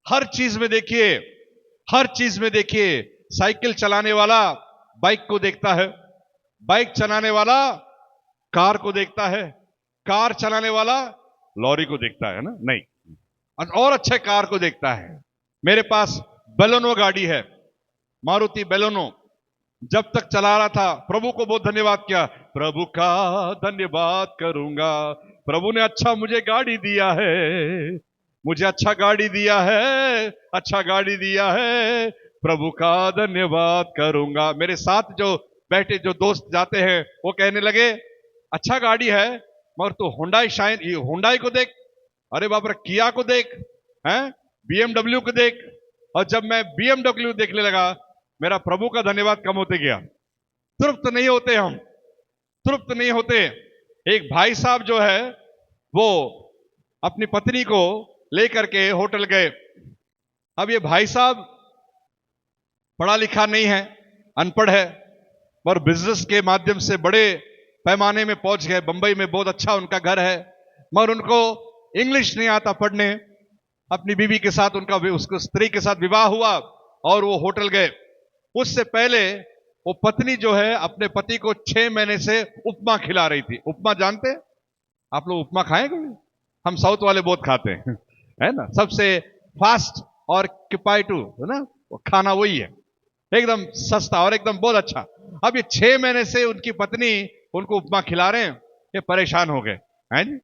हर चीज में देखिए, हर चीज में देखिए, साइकिल चलाने वाला बाइक को देखता है, बाइक चलाने वाला कार को देखता है, कार चलाने वाला लॉरी को देखता है ना, नहीं, और अच्छे कार को देखता है। मेरे पास बेलोनो गाड़ी है, मारुति बेलोनो। जब तक चला रहा था, प्रभु को बहुत धन्यवाद किया, प्रभु का धन्यवाद करूंगा, प्रभु ने अच्छा मुझे गाड़ी दिया है, मुझे अच्छा गाड़ी दिया है, अच्छा गाड़ी दिया है, प्रभु का धन्यवाद करूंगा। मेरे साथ जो बैठे जो दोस्त जाते हैं वो कहने लगे, अच्छा गाड़ी है मगर तू हुंडई को देख, अरे बाप रे किया को देख, हैं BMW को देख। और जब मैं BMW देखने लगा, मेरा प्रभु का धन्यवाद कम होते गया। तृप्त नहीं होते हम, तृप्त नहीं होते। एक भाई साहब जो है वो अपनी पत्नी को लेकर के होटल गए। अब ये भाई साहब पढ़ा लिखा नहीं है, अनपढ़ है, पर बिजनेस के माध्यम से बड़े पैमाने में पहुंच गए। बंबई में बहुत अच्छा उनका घर है, मगर उनको इंग्लिश नहीं आता पढ़ने। अपनी बीवी के साथ उनका उसको स्त्री के साथ विवाह हुआ और वो होटल गए। उससे पहले वो पत्नी जो है अपने पति को 6 महीने से उपमा खिला रही थी। उपमा जानते आप लोग? उपमा खाए कभी? हम साउथ वाले बहुत खाते हैं, है ना। सबसे फास्ट और किफायतू है ना वो खाना, वही है, एकदम सस्ता और एकदम बहुत अच्छा। अब ये 6 महीने से उनकी पत्नी उनको उपमा खिला रहे हैं, ये परेशान हो गए, हैं जी,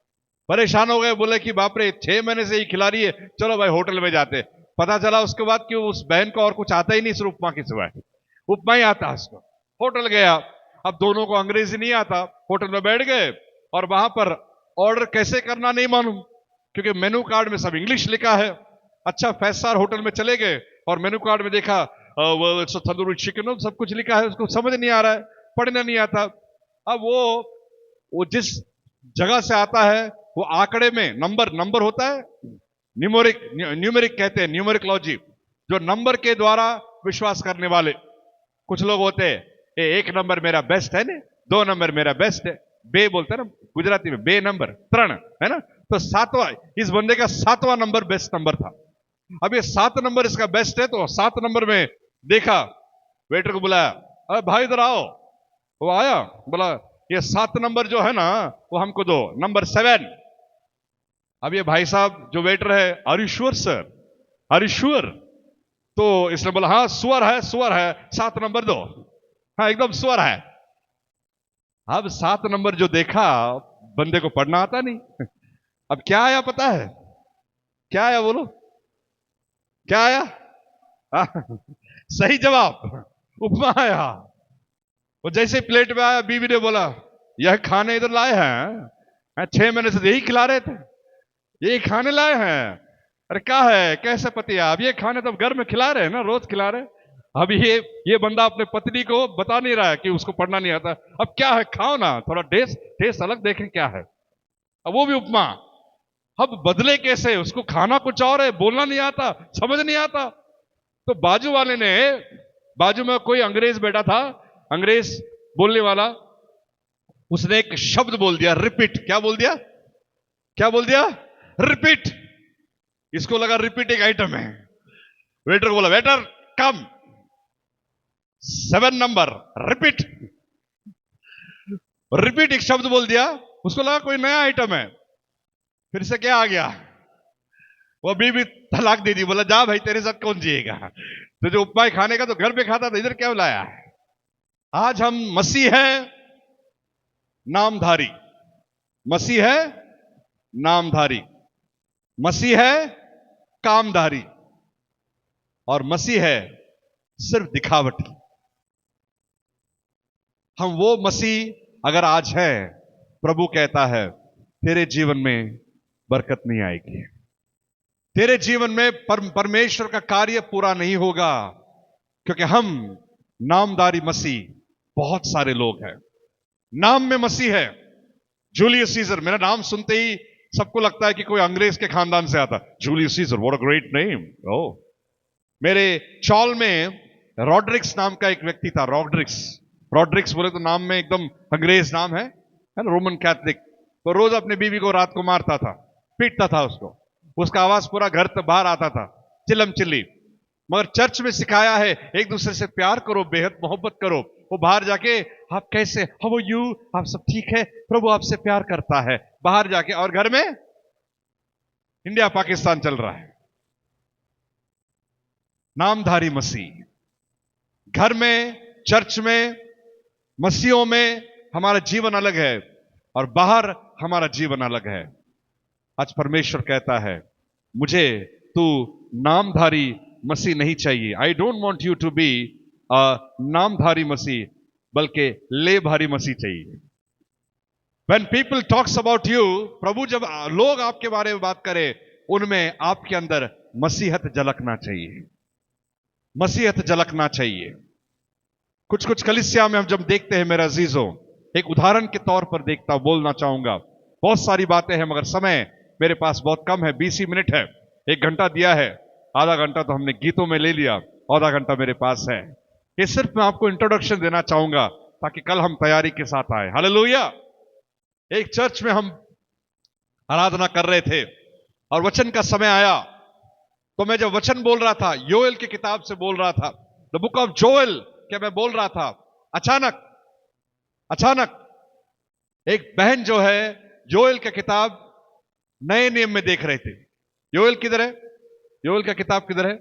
परेशान हो गए। बोले कि बाप रे 6 महीने से ही खिला रही है, चलो भाई होटल में जाते। पता चला उसके बाद कि उस बहन को और कुछ आता ही नहीं, सिर्फ उपमा के सिवाय, उपमा ही आता है उसको। होटल गया, अब दोनों को अंग्रेजी नहीं आता, होटल में बैठ गए और वहां पर ऑर्डर कैसे करना नहीं मालूम, क्योंकि मेनू कार्ड में सब इंग्लिश लिखा है। अच्छा 5 स्टार होटल में चले गए और मेनू कार्ड में देखा तंदूरी चिकन सब कुछ लिखा है, उसको समझ नहीं आ रहा है, पढ़ना नहीं आता। अब वो जिस जगह से आता है वो आंकड़े में नंबर होता है, न्यूमेरिक कहते हैं, न्यूमेरिकोलॉजी, जो नंबर के द्वारा विश्वास करने वाले कुछ लोग होते हैं। 1 नंबर मेरा बेस्ट है ना, 2 नंबर मेरा बेस्ट है, बे बोलते हैं ना गुजराती में, बे नंबर त्रण है ना। तो सातवां, इस बंदे का सातवां नंबर बेस्ट नंबर था। अब ये 7 नंबर इसका बेस्ट है, तो 7 नंबर में देखा, वेटर को बुलाया, अरे भाई इधर आओ। वो आया, बोला ये 7 नंबर जो है ना वो हमको दो, नंबर 7। अब ये भाई साहब जो वेटर है, are you sure sir, are you sure? तो इसने बोला हाँ सुअर है, सुअर है, 7 नंबर दो। हाँ एकदम सुअर है। अब 7 नंबर जो देखा, बंदे को पढ़ना आता नहीं। अब क्या आया पता है? क्या आया बोलो, क्या आया? सही जवाब, उपमा आया। वो जैसे प्लेट में आया, बीवी ने बोला यह खाने इधर लाए हैं, 6 महीने से यही खिला रहे थे, यही खाने लाए हैं। अरे क्या है, कैसे पति? आप ये खाने तो घर में खिला रहे हैं ना, रोज खिला रहे। अब ये बंदा अपने पत्नी को बता नहीं रहा है कि उसको पढ़ना नहीं आता। अब क्या है, खाओ ना, थोड़ा टेस्ट टेस्ट अलग देखें क्या है। अब वो भी उपमा। अब बदले कैसे, उसको खाना कुछ और है, बोलना नहीं आता, समझ नहीं आता। तो बाजू वाले ने, बाजू में कोई अंग्रेज बैठा था, अंग्रेज बोलने वाला, उसने एक शब्द बोल दिया, रिपीट। क्या बोल दिया? क्या बोल दिया? रिपीट। इसको लगा रिपीट एक आइटम है। वेटर को बोला, वेटर कम, 7 नंबर रिपीट। रिपीट एक शब्द बोल दिया, उसको लगा कोई नया आइटम है। फिर से क्या आ गया, वो बीवी तलाक दे दी, बोला जा भाई तेरे साथ कौन जिएगा, तो जो उपमा खाने का तो घर पे खाता था, इधर क्या लाया है? आज हम मसीह है नामधारी, मसीह है नामधारी, मसीह है कामधारी, और मसीह है सिर्फ दिखावटी। हम वो मसीह अगर आज है, प्रभु कहता है तेरे जीवन में बरकत नहीं आएगी, तेरे जीवन में परमेश्वर का कार्य पूरा नहीं होगा, क्योंकि हम नामधारी मसीह, बहुत सारे लोग हैं नाम में मसीह है। जूलियस सीजर, मेरा नाम सुनते ही सबको लगता है कि कोई अंग्रेज के खानदान से आता। Julius Caesar, what a great name. Oh, मेरे चौल में रॉड्रिक्स नाम का एक व्यक्ति था, रॉड्रिक्स। रॉड्रिक्स बोले तो नाम में एकदम अंग्रेज नाम है ना, रोमन कैथलिक। तो रोज अपनी बीवी को रात को मारता था, पीटता था उसको, उसका आवाज पूरा घर तक बाहर आता था, चिल्लम चिल्ली। मगर चर्च में सिखाया है एक दूसरे से प्यार करो, बेहद मोहब्बत करो। वो बाहर जाके आप कैसे, हाउ आर यू, आप सब ठीक है, प्रभु आपसे प्यार करता है, बाहर जाके। और घर में इंडिया पाकिस्तान चल रहा है। नामधारी मसीह। घर में, चर्च में, मसीहों में हमारा जीवन अलग है, और बाहर हमारा जीवन अलग है। आज परमेश्वर कहता है मुझे तू नामधारी मसीह नहीं चाहिए। I don't want you to be a नामधारी मसीह, बल्कि लेभारी मसीह चाहिए। When people talks about you, प्रभु जब लोग आपके बारे में बात करें, उनमें आपके अंदर मसीहत झलकना चाहिए, मसीहत झलकना चाहिए। कुछ कुछ कलीसिया में हम जब देखते हैं मेरे अजीजों, एक उदाहरण के तौर पर देखता बोलना चाहूंगा। बहुत सारी बातें हैं मगर समय मेरे पास बहुत कम है, 20 ही मिनट है। 1 घंटा दिया है, आधा घंटा तो हमने गीतों में ले लिया, आधा घंटा मेरे पास है। ये सिर्फ मैं आपको इंट्रोडक्शन देना चाहूंगा ताकि कल हम तैयारी के साथ आए। हालेलुया। एक चर्च में हम आराधना कर रहे थे और वचन का समय आया, तो मैं जब वचन बोल रहा था, योएल की किताब से बोल रहा था, द बुक ऑफ जोएल क्या मैं बोल रहा था, अचानक एक बहन जो है योएल की किताब नए नियम में देख रहे थे। योएल किधर है? योएल का किताब किधर है?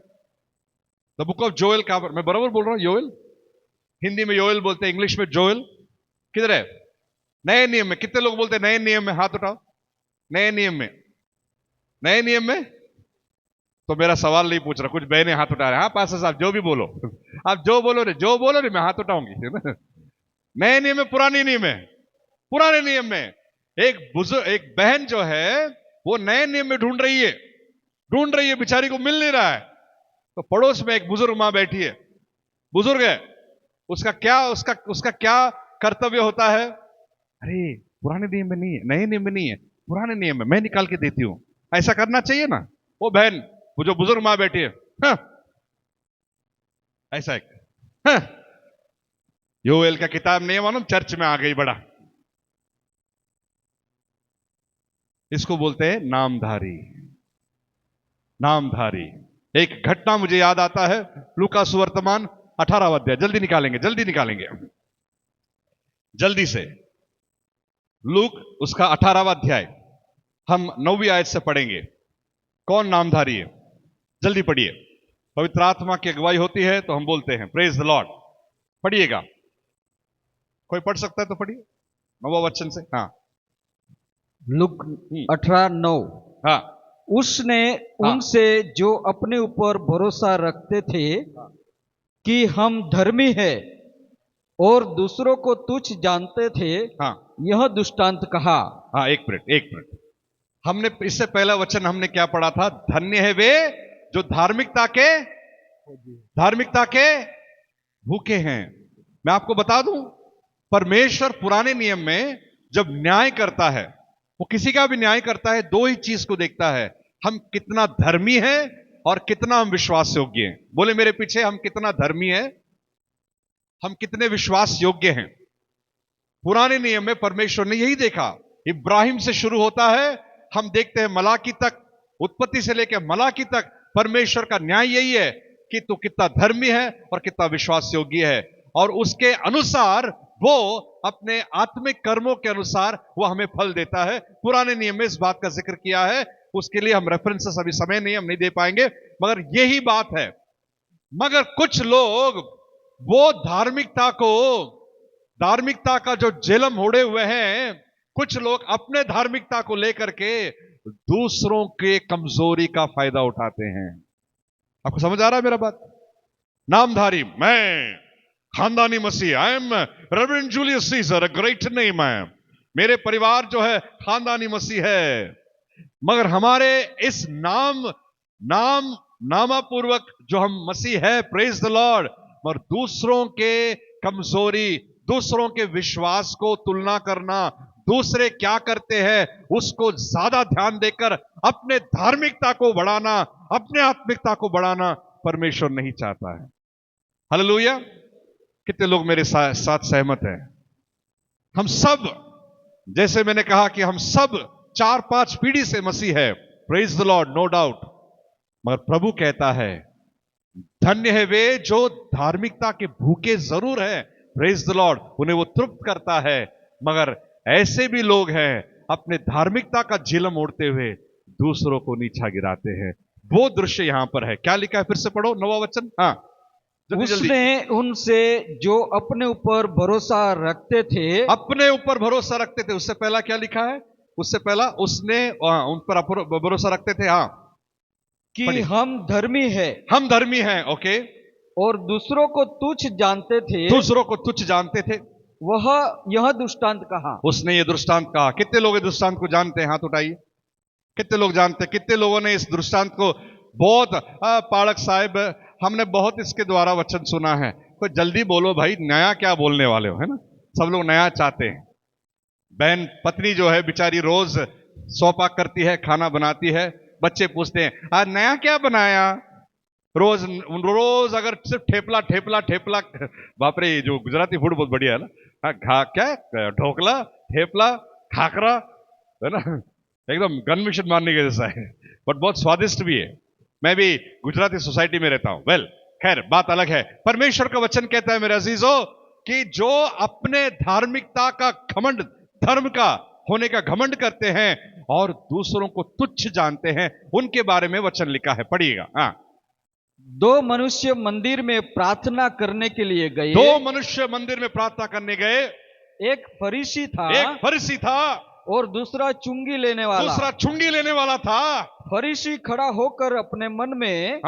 द बुक ऑफ जोएल का, मैं बराबर बोल रहा हूं योएल, हिंदी में योएल बोलते हैं, इंग्लिश में जोएल। किधर है? नए नियम में। कितने लोग बोलते हैं नए नियम में? हाथ उठाओ। नए नियम में, नए नियम में। तो मेरा सवाल नहीं पूछ रहा, कुछ बहने हाथ उठा रहे हैं। हाँ पास्टर साहब जो भी बोलो, आप जो बोलो रे, जो बोलो रे, मैं हाथ उठाऊंगी। नए नियम में, पुराने नियम में? पुराने नियम में। एक बहन जो है वो नए नियम में ढूंढ रही है, बेचारी को मिल नहीं रहा है। तो पड़ोस में एक बुजुर्ग मां बैठी है, बुजुर्ग है, उसका क्या कर्तव्य होता है? अरे पुराने नियम में नहीं है, नए नियम में नहीं है, पुराने नियम में, मैं निकाल के देती हूं। ऐसा करना चाहिए ना। वो बहन, वो जो बुजुर्ग मां बैठी है, हाँ, ऐसा एक, हाँ, योएल का किताब नहीं मालूम, चर्च में आ गई बड़ा। इसको बोलते हैं नामधारी। नामधारी। एक घटना मुझे याद आता है, लूका सुवर्तमान 18वां अध्याय, जल्दी निकालेंगे जल्दी से। लूक उसका 18वां अध्याय हम 9वीं आयत से पढ़ेंगे। कौन नामधारी है? जल्दी पढ़िए। पवित्र आत्मा की अगुवाई होती है तो हम बोलते हैं प्रेज द लॉर्ड। पढ़िएगा, कोई पढ़ सकता है तो पढ़िए 9वां वचन से। हाँ, लूक 18:9। हाँ, उसने उनसे जो अपने ऊपर भरोसा रखते थे कि हम धर्मी है और दूसरों को तुच्छ जानते थे, हाँ, यह दृष्टांत कहा। हाँ, एक मिनट। हमने इससे पहला वचन हमने क्या पढ़ा था? धन्य है वे जो धार्मिकता के भूखे हैं। मैं आपको बता दूं, परमेश्वर पुराने नियम में जब न्याय करता है, वो किसी का भी न्याय करता है, दो ही चीज को देखता है, हम कितना धर्मी हैं और कितना हम विश्वास योग्य हैं। बोले मेरे पीछे, हम कितना धर्मी हैं, हम कितने विश्वास योग्य हैं। पुराने नियम में परमेश्वर ने यही देखा। इब्राहिम से शुरू होता है, हम देखते हैं मलाकी तक, उत्पत्ति से लेकर मलाकी तक परमेश्वर का न्याय यही है कि तू कितना धर्मी है और कितना विश्वास योग्य है, और उसके अनुसार वो अपने आत्मिक कर्मों के अनुसार वो हमें फल देता है। पुराने नियम में इस बात का जिक्र किया है, उसके लिए हम रेफरेंसेस अभी समय नहीं, हम नहीं दे पाएंगे, मगर यही बात है। मगर कुछ लोग वो धार्मिकता का जो जेलम ओढ़े हुए हैं, कुछ लोग अपने धार्मिकता को लेकर के दूसरों के कमजोरी का फायदा उठाते हैं। आपको समझ आ रहा है मेरा बात? नामधारी, मैं खानदानी मसीह, I am reverend Julius Caesar, a great name है, मेरे परिवार जो है खानदानी मसीह है। मगर हमारे इस नामापूर्वक जो हम मसीह है, प्रेज द लॉर्ड, मगर दूसरों के कमजोरी, दूसरों के विश्वास को तुलना करना, दूसरे क्या करते हैं उसको ज्यादा ध्यान देकर अपने धार्मिकता को बढ़ाना, अपने आत्मिकता को बढ़ाना परमेश्वर नहीं चाहता है। हालेलुया। कितने लोग मेरे साथ सहमत हैं? हम सब, जैसे मैंने कहा कि हम सब 4-5 पीढ़ी से मसीह है, praise the Lord, no doubt. मगर प्रभु कहता है धन्य है वे जो धार्मिकता के भूखे जरूर है, प्रेज द लॉर्ड, उन्हें वो तृप्त करता है। मगर ऐसे भी लोग हैं अपने धार्मिकता का झिलम ओढ़ते हुए दूसरों को नीचा गिराते हैं। वो दृश्य यहां पर है। क्या लिखा है? फिर से पढ़ो 9वां वचन। हाँ, उसने उनसे जो अपने ऊपर भरोसा रखते थे, अपने ऊपर भरोसा रखते थे। उससे पहला क्या लिखा है? उससे पहला उसने उन पर भरोसा रखते थे, हाँ, कि हम धर्मी है, ओके, और दूसरों को तुच्छ जानते थे, वह यह दृष्टांत कहा। उसने ये दृष्टांत कहा। कितने लोग इस दृष्टांत को जानते हैं? हाथ उठाइए। कितने लोग जानते हैं? कितने लोगों ने इस दृष्टांत को बहुत, पाड़क साहब, हमने बहुत इसके द्वारा वचन सुना है। कोई जल्दी बोलो भाई, नया क्या बोलने वाले हो, है ना? सब लोग नया चाहते हैं। बहन पत्नी जो है बेचारी रोज सौंपा करती है, खाना बनाती है, बच्चे पूछते हैं आज नया क्या बनाया? रोज अगर सिर्फ ठेपला, बाप रे, जो गुजराती फूड बहुत बढ़िया है ना, क्या ढोकला, ठेपला, खाकरा, है ना, एकदम गन मिशन मारने के जैसा है, बट बहुत स्वादिष्ट भी है। मैं भी गुजराती सोसाइटी में रहता हूं। वेल, खैर बात अलग है। परमेश्वर का वचन कहता है मेरे अजीजों कि जो अपने धार्मिकता का घमंड, धर्म का होने का घमंड करते हैं और दूसरों को तुच्छ जानते हैं, उनके बारे में वचन लिखा है। पढ़िएगा। हाँ, 2 मनुष्य मंदिर में प्रार्थना करने के लिए गए। 2 मनुष्य मंदिर में प्रार्थना करने गए। एक फरीसी था और दूसरा चुंगी लेने वाला था। फरीसी खड़ा होकर अपने मन में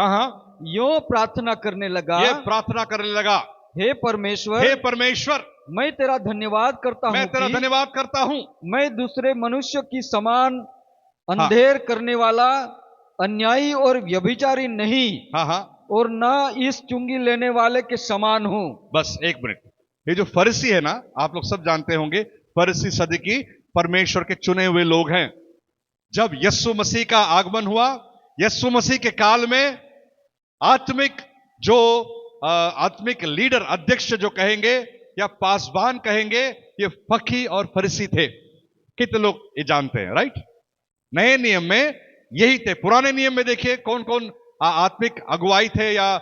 यूं प्रार्थना करने लगा, हे परमेश्वर, मैं तेरा धन्यवाद करता हूं, मैं दूसरे मनुष्य की समान अंधेर करने वाला, अन्यायी और व्यभिचारी नहीं, और न इस चुंगी लेने वाले के समान हूं। बस एक मिनट। ये जो फरीसी है ना, आप लोग सब जानते होंगे, फरीसी सदकी परमेश्वर के चुने हुए लोग हैं। जब यीशु मसीह का आगमन हुआ, यीशु मसीह के काल में आत्मिक लीडर, अध्यक्ष जो कहेंगे या पासवान कहेंगे, ये फकी और फरीसी थे। कितने लोग ये जानते हैं? राइट। नए नियम में यही थे। पुराने नियम में देखिए कौन कौन आत्मिक अगुवाई थे या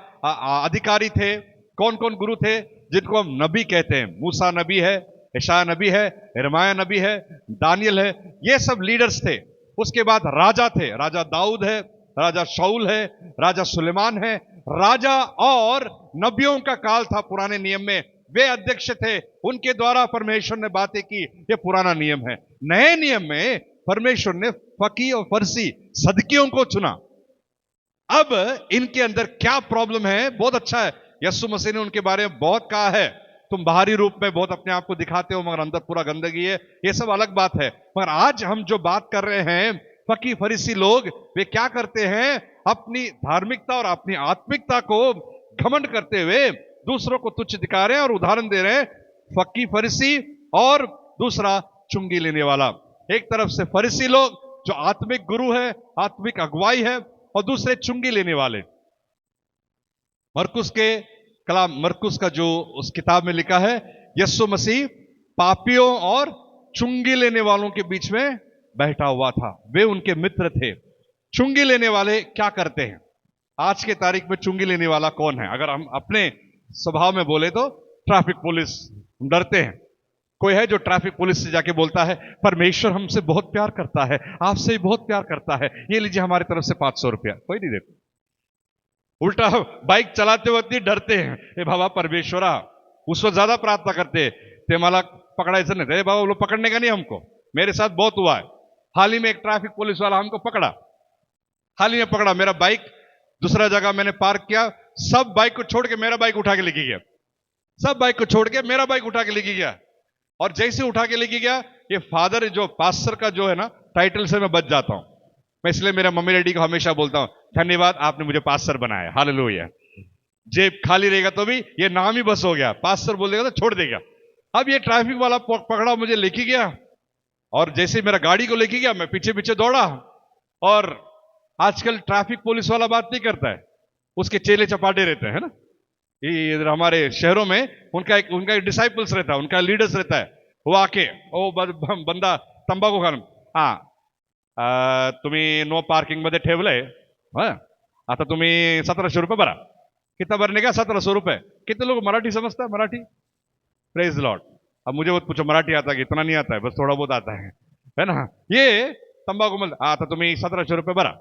अधिकारी थे, कौन कौन गुरु थे जिनको हम नबी कहते हैं। मूसा नबी है, यशाया नबी है, यिर्मयाह नबी है, दानियल है, ये सब लीडर्स थे। उसके बाद राजा थे, राजा दाऊद है, राजा शाऊल है, राजा सुलेमान है। राजा और नबियों का काल था पुराने नियम में, वे अध्यक्ष थे, उनके द्वारा परमेश्वर ने बातें की। ये पुराना नियम है। नए नियम में परमेश्वर ने फकी और फरसी सदकियों को चुना। अब इनके अंदर क्या प्रॉब्लम है? बहुत अच्छा है, यीशु मसीह ने उनके बारे में बहुत कहा है, तुम बाहरी रूप में बहुत अपने आप को दिखाते हो मगर अंदर पूरा गंदगी है। ये सब अलग बात है। मगर आज हम जो बात कर रहे हैं, फकी फरीसी लोग वे क्या करते हैं? अपनी धार्मिकता और अपनी आत्मिकता को घमंड करते हुए दूसरों को तुच्छ दिखा रहे हैं और उदाहरण दे रहे हैं। फकी फरीसी और दूसरा चुंगी लेने वाला। एक तरफ से फरीसी लोग जो आत्मिक गुरु है, आत्मिक अगुवाई है, और दूसरे चुंगी लेने वाले। मरकुस के कलाम, मरकुस का जो उस किताब में लिखा है, यीशु मसीह पापियों और चुंगी लेने वालों के बीच में बैठा हुआ था, वे उनके मित्र थे। चुंगी लेने वाले क्या करते हैं? आज के तारीख में चुंगी लेने वाला कौन है? अगर हम अपने स्वभाव में बोले तो ट्रैफिक पुलिस। हम डरते हैं। कोई है जो ट्रैफिक पुलिस से जाके बोलता है परमेश्वर हमसे बहुत प्यार करता है, आपसे ही बहुत प्यार करता है, ये लीजिए हमारी तरफ से 500 रुपया। कोई नहीं देता। उल्टा बाइक चलाते वक्त ही डरते हैं, ए बाबा परमेश्वरा, उस वक्त ज्यादा प्रार्थना करते ते मला पकड़ायचं नहीं, बाबा वो पकड़ने का नहीं हमको। मेरे साथ बहुत हुआ है। हाल ही में एक ट्रैफिक पुलिस वाला हमको पकड़ा, हाल ही में पकड़ा। मेरा बाइक दूसरा जगह मैंने पार्क किया, सब बाइक को छोड़ के मेरा बाइक उठा के लेके गया, सब बाइक को छोड़ के मेरा बाइक उठा के लेके गया। और जैसे उठा के लेके गया, ये फादर जो पास्टर का जो है ना टाइटल से मैं बच जाता हूं। मैं इसलिए मेरा मम्मी डैडी को हमेशा बोलता हूं, धन्यवाद आपने मुझे पास्टर बनाया, हालेलुया। जेब खाली रहेगा तो भी ये नाम ही बस हो गया, पास्टर बोल देगा तो छोड़ देगा। अब ये ट्रैफिक वाला पकड़ा, मुझे लेके गया, और जैसे मेरा गाड़ी को लेके गया, मैं पीछे पीछे दौड़ा। और आजकल ट्रैफिक पुलिस वाला बात नहीं करता है, उसके चेले चपाटे रहते हैं ना। इधर हमारे शहरों में उनका एक डिसाइपल्स रहता है, उनका लीडर्स रहता है। वो आके ओ बंदा तंबाखू खान, हाँ तुम्ही नो पार्किंग मध्ये ठेवलंय, आता तुम्ही 1700 रुपये भरा। कितना भरने का? 1700 रुपये। कितने लोग मराठी समझता है? Marathi, praise Lord. अब मुझे वो पूछो मराठी आता है कि इतना नहीं आता है, बस थोड़ा बहुत आता है ना। ये तंबाकू मल, आता तुम्ही 1700 रुपये भरा।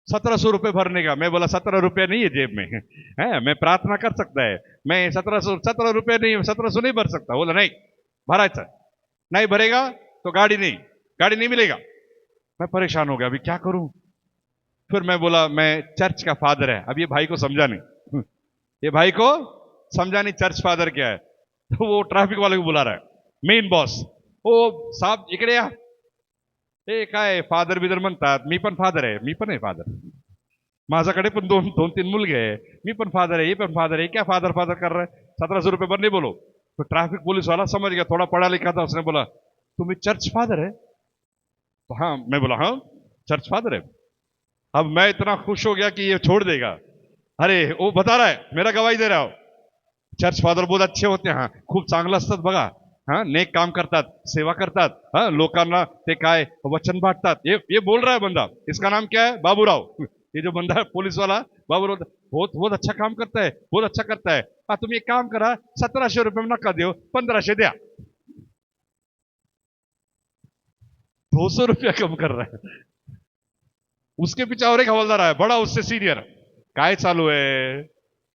1700 रुपये भरने का। मैं बोला 17 रुपये नहीं है जेब में है, मैं प्रार्थना कर सकता है, मैं 17 रुपये नहीं, 1700 नहीं भर सकता। बोला नहीं भरायचा, नहीं भरेगा तो गाड़ी नहीं मिलेगा। मैं परेशान हो गया, अभी क्या करूं? फिर मैं बोला मैं चर्च का फादर है। अब ये भाई को समझा नहीं, ये भाई को समझा नहीं चर्च फादर क्या है। तो वो ट्रैफिक वाले को बुला रहा है, मेन बॉस। ओ साहब इकडे या, हे काय फादर बिदर म्हणतात, मी पण फादर आहे, मी पण आहे फादर, माझ्याकडे पण दोन तीन मुलगे आहे, मी पण फादर है, ये पण फादर है, क्या फादर फादर कर रहा है? 1700 रुपये पर नहीं बोलो। तो ट्रैफिक पुलिस वाला समझ गया, थोड़ा पढ़ा लिखा था, उसने बोला तुम्हें चर्च फादर है? तो हाँ, मैं बोला हाँ चर्च फादर है। अब मैं इतना खुश हो गया कि ये छोड़ देगा। अरे वो बता रहा है, मेरा गवाही दे रहा हो, चर्च फादर बहुत अच्छे होते हैं, हाँ खूप चांगलं असतात बघा, हाँ नेक काम करतात, सेवा करतात, हाँ लोकांना ते काय वचन बांटतात, ये बोल रहा है बंदा। इसका नाम क्या है? बाबूराव। ये जो बंदा है पुलिस वाला, बाबूराव, बहुत अच्छा काम करता है, बहुत अच्छा करता है। हाँ तुम एक काम करा, 1700 रुपये में नका दो, 1500 द्या। 200 रुपया कम कर रहा है। उसके पीछे और एक हवलदार आहे, बडा उससे सीनियर। काय चालू आहे,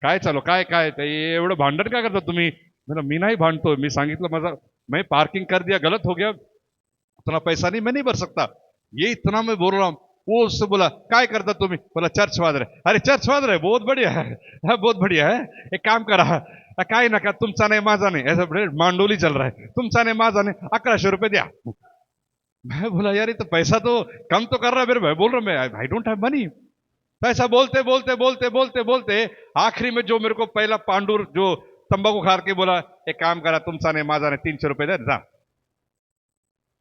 काय चालू, काय काय एवढं भांडण काय करता तुम्ही? मी नाही भांडतो, मी सांगितलं माझा, मैं पार्किंग कर दिया, गलत हो गया, उतना पैसा नहीं, मैं नहीं भर सकता, ये इतना मैं बोल रहा हूं। वो उससे बोला काय करता तुम्ही? बोला चर्च फादर है। अरे चर्च फादर है, बहुत बढ़िया है, बहुत बढ़िया है, एक काम करा, काय नका, तुमचा नाही माझा नहीं, ऐसा मांडोली चल रहा है, तुमचा नहीं माझा नहीं, 1100 रुपये द्या। मैं बोला यार ये तो पैसा तो कम तो कर रहा है मेरे भाई, बोल रहा मैं आई डोंट हैव मनी। पैसा बोलते बोलते बोलते बोलते बोलते आखिरी में जो मेरे को पहला पांडुर जो तंबाकू खा के बोला, एक काम करा, तुमचा नहीं माझा नहीं, 300 रुपये दे जा।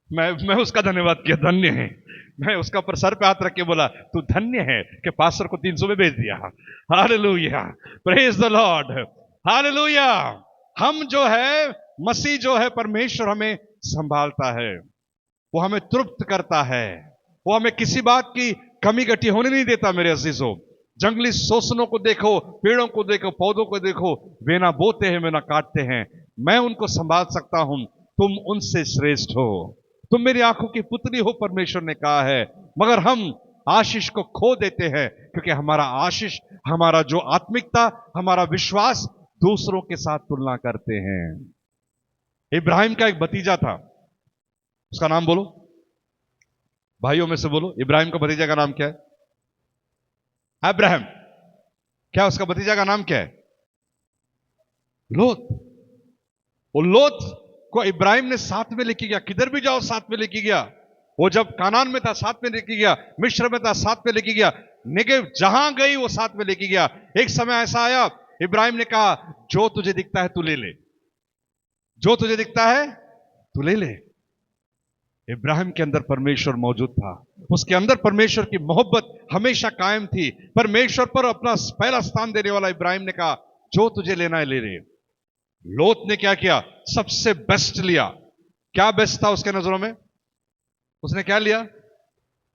मैं उसका धन्यवाद किया, धन्य है। मैं उसका पर सर पे हाथ रख के बोला तू धन्य है कि पास्टर को 300 में भेज दिया। Hallelujah, praise the Lord, hallelujah. हम जो है, मसीह जो है, परमेश्वर हमें संभालता है, वो हमें तृप्त करता है, वो हमें किसी बात की कमी घटी होने नहीं देता। मेरे अजीजों, जंगली शोषणों को देखो, पेड़ों को देखो, पौधों को देखो, वे ना बोते हैं, वे ना काटते हैं, मैं उनको संभाल सकता हूं, तुम उनसे श्रेष्ठ हो, तुम मेरी आंखों की पुतली हो, परमेश्वर ने कहा है। मगर हम आशीष को खो देते हैं, क्योंकि हमारा आशीष, हमारा जो आत्मिकता, हमारा विश्वास दूसरों के साथ तुलना करते हैं। इब्राहिम का एक भतीजा था, उसका नाम बोलो, भाइयों में से बोलो, इब्राहिम का भतीजा का नाम क्या है? अब्राहम। क्या उसका भतीजा का नाम क्या है? लोत। वो लोत को इब्राहिम ने साथ में लेके गया, किधर भी जाओ साथ में लेके गया। वो जब कानान में था साथ में लेके गया, मिस्र में था साथ में लेके गया, नेगेव जहां गई वो साथ में लेके गया। एक समय ऐसा आया, इब्राहिम ने कहा, जो तुझे दिखता है तू ले ले, जो तुझे दिखता है तू ले ले। इब्राहिम के अंदर परमेश्वर मौजूद था, उसके अंदर परमेश्वर की मोहब्बत हमेशा कायम थी। परमेश्वर पर अपना पहला स्थान देने वाला इब्राहिम ने कहा, जो तुझे लेना है ले ले। लोत ने क्या किया? सबसे बेस्ट लिया। क्या बेस्ट था उसके नजरों में? उसने क्या लिया?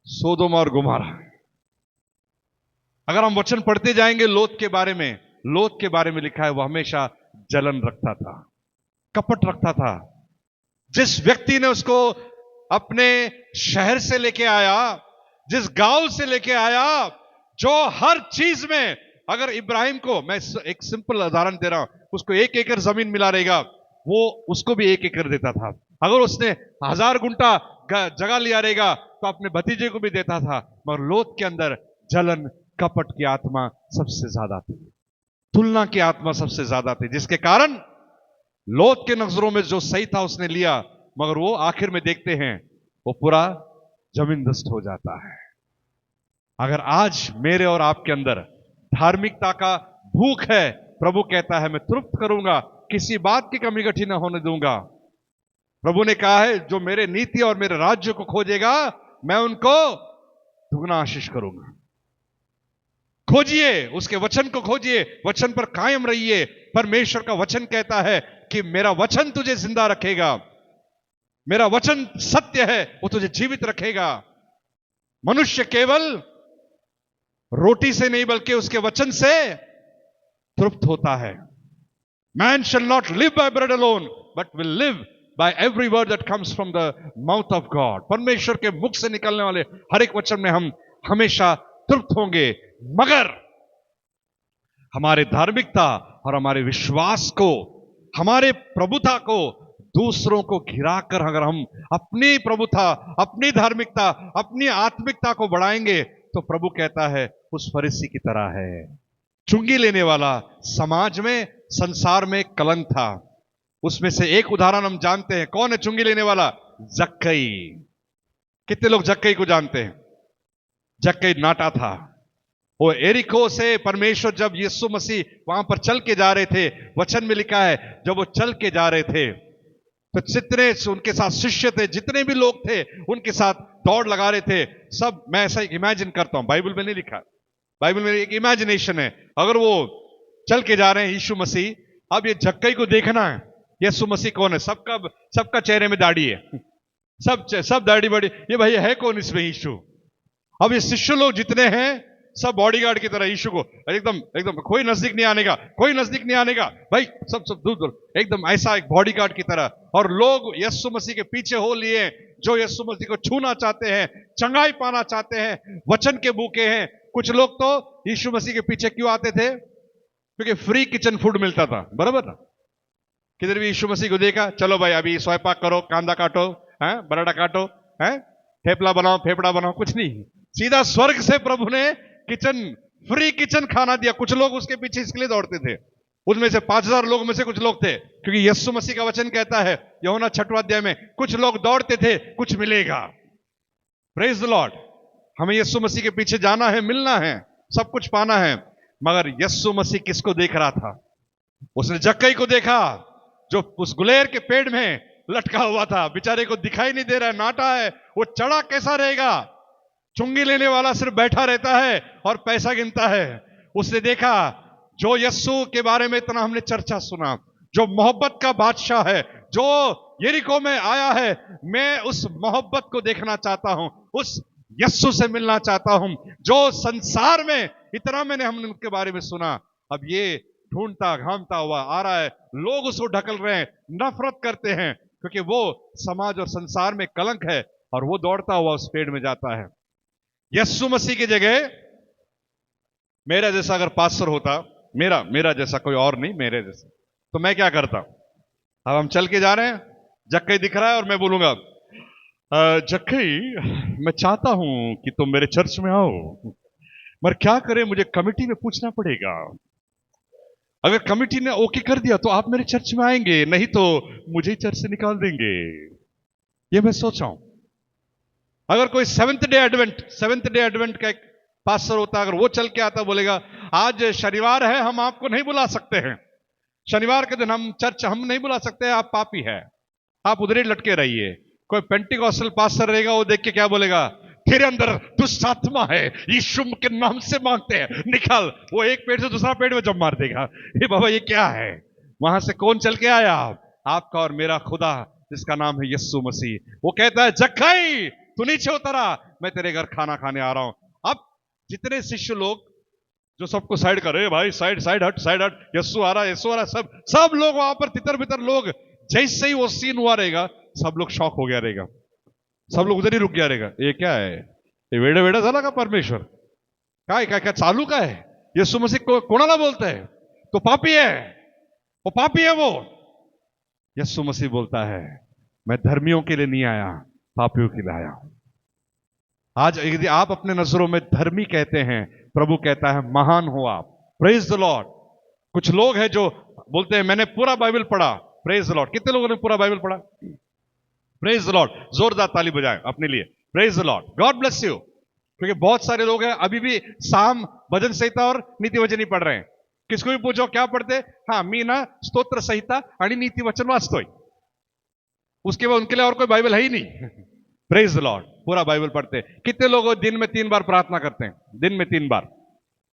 सोदोम और गुमारा। अगर हम वचन पढ़ते जाएंगे लोत के बारे में, लोत के बारे में लिखा है, वह हमेशा जलन रखता था, कपट रखता था। जिस व्यक्ति ने उसको अपने शहर से लेके आया, जिस गांव से लेके आया, जो हर चीज में, अगर इब्राहिम को, मैं एक सिंपल उदाहरण दे रहा हूं, उसको 1 एकड़ जमीन मिला रहेगा, वो उसको भी 1 एकड़ देता था। अगर उसने 1000 गुंठा जगह लिया रहेगा तो अपने भतीजे को भी देता था। मगर लोत के अंदर जलन, कपट की आत्मा सबसे ज्यादा थी, तुलना की आत्मा सबसे ज्यादा थी, जिसके कारण लोत के नजरों में जो सही था उसने लिया, मगर वो आखिर में देखते हैं वो पूरा जमींदस्त हो जाता है। अगर आज मेरे और आपके अंदर धार्मिकता का भूख है, प्रभु कहता है मैं तृप्त करूंगा, किसी बात की कमी घटी न होने दूंगा। प्रभु ने कहा है, जो मेरे नीति और मेरे राज्य को खोजेगा, मैं उनको दुगना आशीष करूंगा। खोजिए, उसके वचन को खोजिए, वचन पर कायम रहिए। परमेश्वर का वचन कहता है कि मेरा वचन तुझे जिंदा रखेगा, मेरा वचन सत्य है, वो तुझे जीवित रखेगा। मनुष्य केवल रोटी से नहीं बल्कि उसके वचन से तृप्त होता है। Man shall not live by bread alone but will live by every word that comes from the mouth of God. परमेश्वर के मुख से निकलने वाले हर एक वचन में हम हमेशा तृप्त होंगे। मगर हमारे धार्मिकता और हमारे विश्वास को, हमारे प्रभुता को दूसरों को घिराकर अगर हम अपनी प्रभुता, अपनी धार्मिकता, अपनी आत्मिकता को बढ़ाएंगे, तो प्रभु कहता है उस फरीसी की तरह है। चुंगी लेने वाला समाज में, संसार में कलंक था। उसमें से एक उदाहरण हम जानते हैं। कौन है चुंगी लेने वाला? जक्कई। कितने लोग जक्कई को जानते हैं? जक्कई नाटा था। वो एरिको से परमेश्वर, जब यीशु मसीह वहां पर चल के जा रहे थे, वचन में लिखा है जब वो चल के जा रहे थे तो जितने उनके साथ शिष्य थे, जितने भी लोग थे उनके साथ दौड़ लगा रहे थे। सब, मैं ऐसा इमेजिन करता हूं, बाइबल में नहीं लिखा, बाइबल में एक इमेजिनेशन है। अगर वो चल के जा रहे हैं यीशु मसीह, अब ये जक्कई को देखना है यीशु मसीह कौन है। सबका चेहरे में दाढ़ी है, सब दाढ़ी बड़ी, ये भाई है कौन इसमें यीशु। अब ये शिष्य लोग जितने हैं सब बॉडीगार्ड की तरह यीशु को एकदम कोई नजदीक नहीं आने का, कोई नजदीक नहीं आने का, भाई सब दूर दूर, एकदम ऐसा एक बॉडीगार्ड की तरह। और लोग यीशु मसीह के पीछे हो लिए, जो यीशु मसीह को छूना चाहते हैं, चंगाई पाना चाहते हैं, वचन के भूखे हैं। कुछ लोग तो यीशु मसीह के पीछे क्यों आते थे? क्योंकि फ्री किचन फूड मिलता था, बराबर ना। किधर भी यीशु मसीह को देखा, चलो भाई अभी स्वयंपाक करो, कांदा काटो, बराडा काटो, थेपला बनाओ, फेफड़ा बनाओ, कुछ नहीं, सीधा स्वर्ग से प्रभु ने किचन, फ्री किचन खाना दिया। कुछ लोग उसके पीछे इसके लिए दौड़ते थे। उनमें से 5000 लोग में से कुछ लोग थे, क्योंकि यीशु मसीह का वचन कहता है यूहन्ना 6वां अध्याय में, कुछ लोग दौड़ते थे कुछ मिलेगा। Praise the Lord. हमें यीशु मसीह के पीछे जाना है, मिलना है, सब कुछ पाना है। मगर यीशु मसीह किसको देख रहा था? उसने जक्कई को देखा, जो उस गुलेर के पेड़ में लटका हुआ था, बेचारे को दिखाई नहीं दे रहा है, नाटा है, वो चढ़ा कैसा रहेगा? चुंगी लेने वाला सिर्फ बैठा रहता है और पैसा गिनता है। उसने देखा जो यीशु के बारे में इतना हमने चर्चा सुना, जो मोहब्बत का बादशाह है, जो यरीको में आया है, मैं उस मोहब्बत को देखना चाहता हूं, उस यस्सु से मिलना चाहता हूं। जो संसार में इतना मैंने हमने उनके बारे में सुना, अब ये ढूंढता घामता हुआ आ रहा है, लोग उसको ढकल रहे हैं, नफरत करते हैं, क्योंकि वो समाज और संसार में कलंक है, और वो दौड़ता हुआ उस पेड़ में जाता है। यस्सु मसीह की जगह मेरा जैसा अगर पास्टर होता, मेरा जैसा, कोई और नहीं, मेरे जैसा, तो मैं क्या करता? अब हम चल के जा रहे हैं, जक्कई दिख रहा है, और मैं बोलूंगा, जक्कई मैं चाहता हूं कि तुम मेरे चर्च में आओ, मगर क्या करें, मुझे कमेटी में पूछना पड़ेगा। अगर कमेटी ने ओके कर दिया तो आप मेरे चर्च में आएंगे, नहीं तो मुझे चर्च से निकाल देंगे। ये मैं सोचा हूं। अगर कोई सेवेंथ डे एडवेंट का एक पास्टर होता, अगर वो चल के आता, बोलेगा आज शनिवार है, हम आपको नहीं बुला सकते हैं, शनिवार के दिन हम चर्च हम नहीं बुला सकते, आप पापी है, आप उधर ही लटके रहिए। कोई पेंटिकॉस्टल पास्टर रहेगा, वो देख के क्या बोलेगा? तेरे अंदर दुष्ट आत्मा है, यीशु के नाम से मांगते हैं, निकल। वो एक पेड़ से दूसरा पेड़ में जब मार देगा। ये बाबा ये क्या है? वहां से कौन चल के आया? आपका और मेरा खुदा, जिसका नाम है यस्सु मसीह। वो कहता है, जक्कई तू नीचे उतरा, मैं तेरे घर खाना खाने आ रहा हूं। अब जितने शिष्य लोग जो सबको साइड कर रहे, भाई साइड साइड हट, यस्सु आ रहा, सब लोग वहां पर तितर बितर लोग, जैसे ही वो सीन हुआ रहेगा, सब लोग शॉक हो गया रहेगा, सब लोग उधर ही रुक गया रहेगा। ये क्या है? ये वेड़ा वेड़ा झाला का परमेश्वर? काय काय काय चालू काय है? यीशु मसीह को कोणाला बोलता है? तो पापी है, वो पापी है वो। यीशु मसीह बोलता है, मैं धर्मियों के लिए नहीं आया, पापियों के लिए आया हूं। आज यदि आप अपने नजरों में धर्मी कहते हैं, प्रभु कहता है महान हो आप। Praise the Lord. कुछ लोग हैं जो बोलते हैं मैंने पूरा बाइबल पढ़ा। Praise the Lord. कितने लोगों ने पूरा बाइबल पढ़ा? Praise the Lord. जोरदार ताली बजाएं अपने लिए। Praise the Lord. God bless you. क्योंकि बहुत सारे लोग हैं अभी भी साम, भजन संहिता और नीति वचन ही पढ़ रहे हैं। किसको भी पूछो क्या पढ़ते? हाँ मी ना स्तोत्र संहिता आणि नीति वचन वाचतोय। उसके बाद उनके लिए और कोई बाइबल है ही नहीं। Praise the Lord. पूरा बाइबल पढ़ते हैं। कितने लोग दिन में 3 बार प्रार्थना करते हैं? दिन में 3 बार,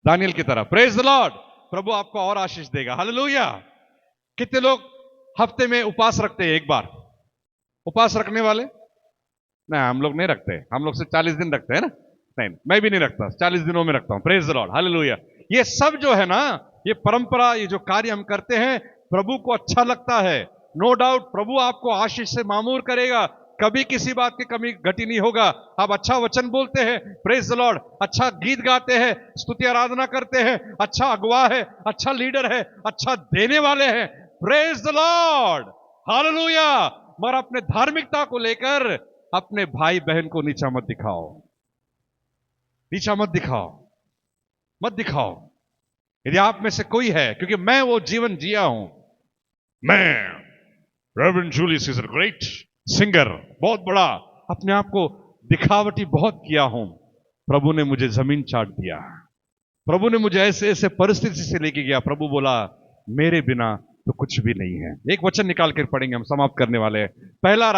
दानियल की तरह। Praise the Lord. प्रभु आपको और आशीष देगा। हालेलुया। कितने लोग हफ्ते में उपवास रखते हैं? 1 बार। उपवास रखने वाले? नहीं, हम लोग नहीं रखते। हम लोग से 40 दिन रखते हैं ना। नहीं, मैं भी नहीं रखता, 40 दिनों में रखता हूं। Praise the Lord. हालेलुया। ये सब जो है ना, ये परंपरा, ये जो कार्य हम करते हैं, प्रभु को अच्छा लगता है। नो डाउट प्रभु आपको आशीष से मामूर करेगा। कभी किसी बात की कमी घटी नहीं होगा। आप अच्छा वचन बोलते हैं, प्रेज द लॉर्ड, अच्छा गीत गाते हैं, स्तुति आराधना करते हैं, अच्छा अगुवा है, अच्छा लीडर है, अच्छा देने वाले हैं। Praise the Lord. हालेलुया। मगर अपने धार्मिकता को लेकर अपने भाई बहन को नीचा मत दिखाओ। नीचा मत दिखाओ, मत दिखाओ। यदि आप में से कोई है, क्योंकि मैं वो जीवन जिया हूं। मैं reverend Julius is a great singer, बहुत बड़ा, अपने आप को दिखावटी बहुत किया हूं। प्रभु ने मुझे जमीन चाट दिया। प्रभु ने मुझे ऐसे ऐसे परिस्थिति से लेके गया। प्रभु बोला मेरे बिना तो कुछ भी नहीं है। एक वचन निकाल कर पढ़ेंगे, हम समाप्त करने वाले हैं। पहला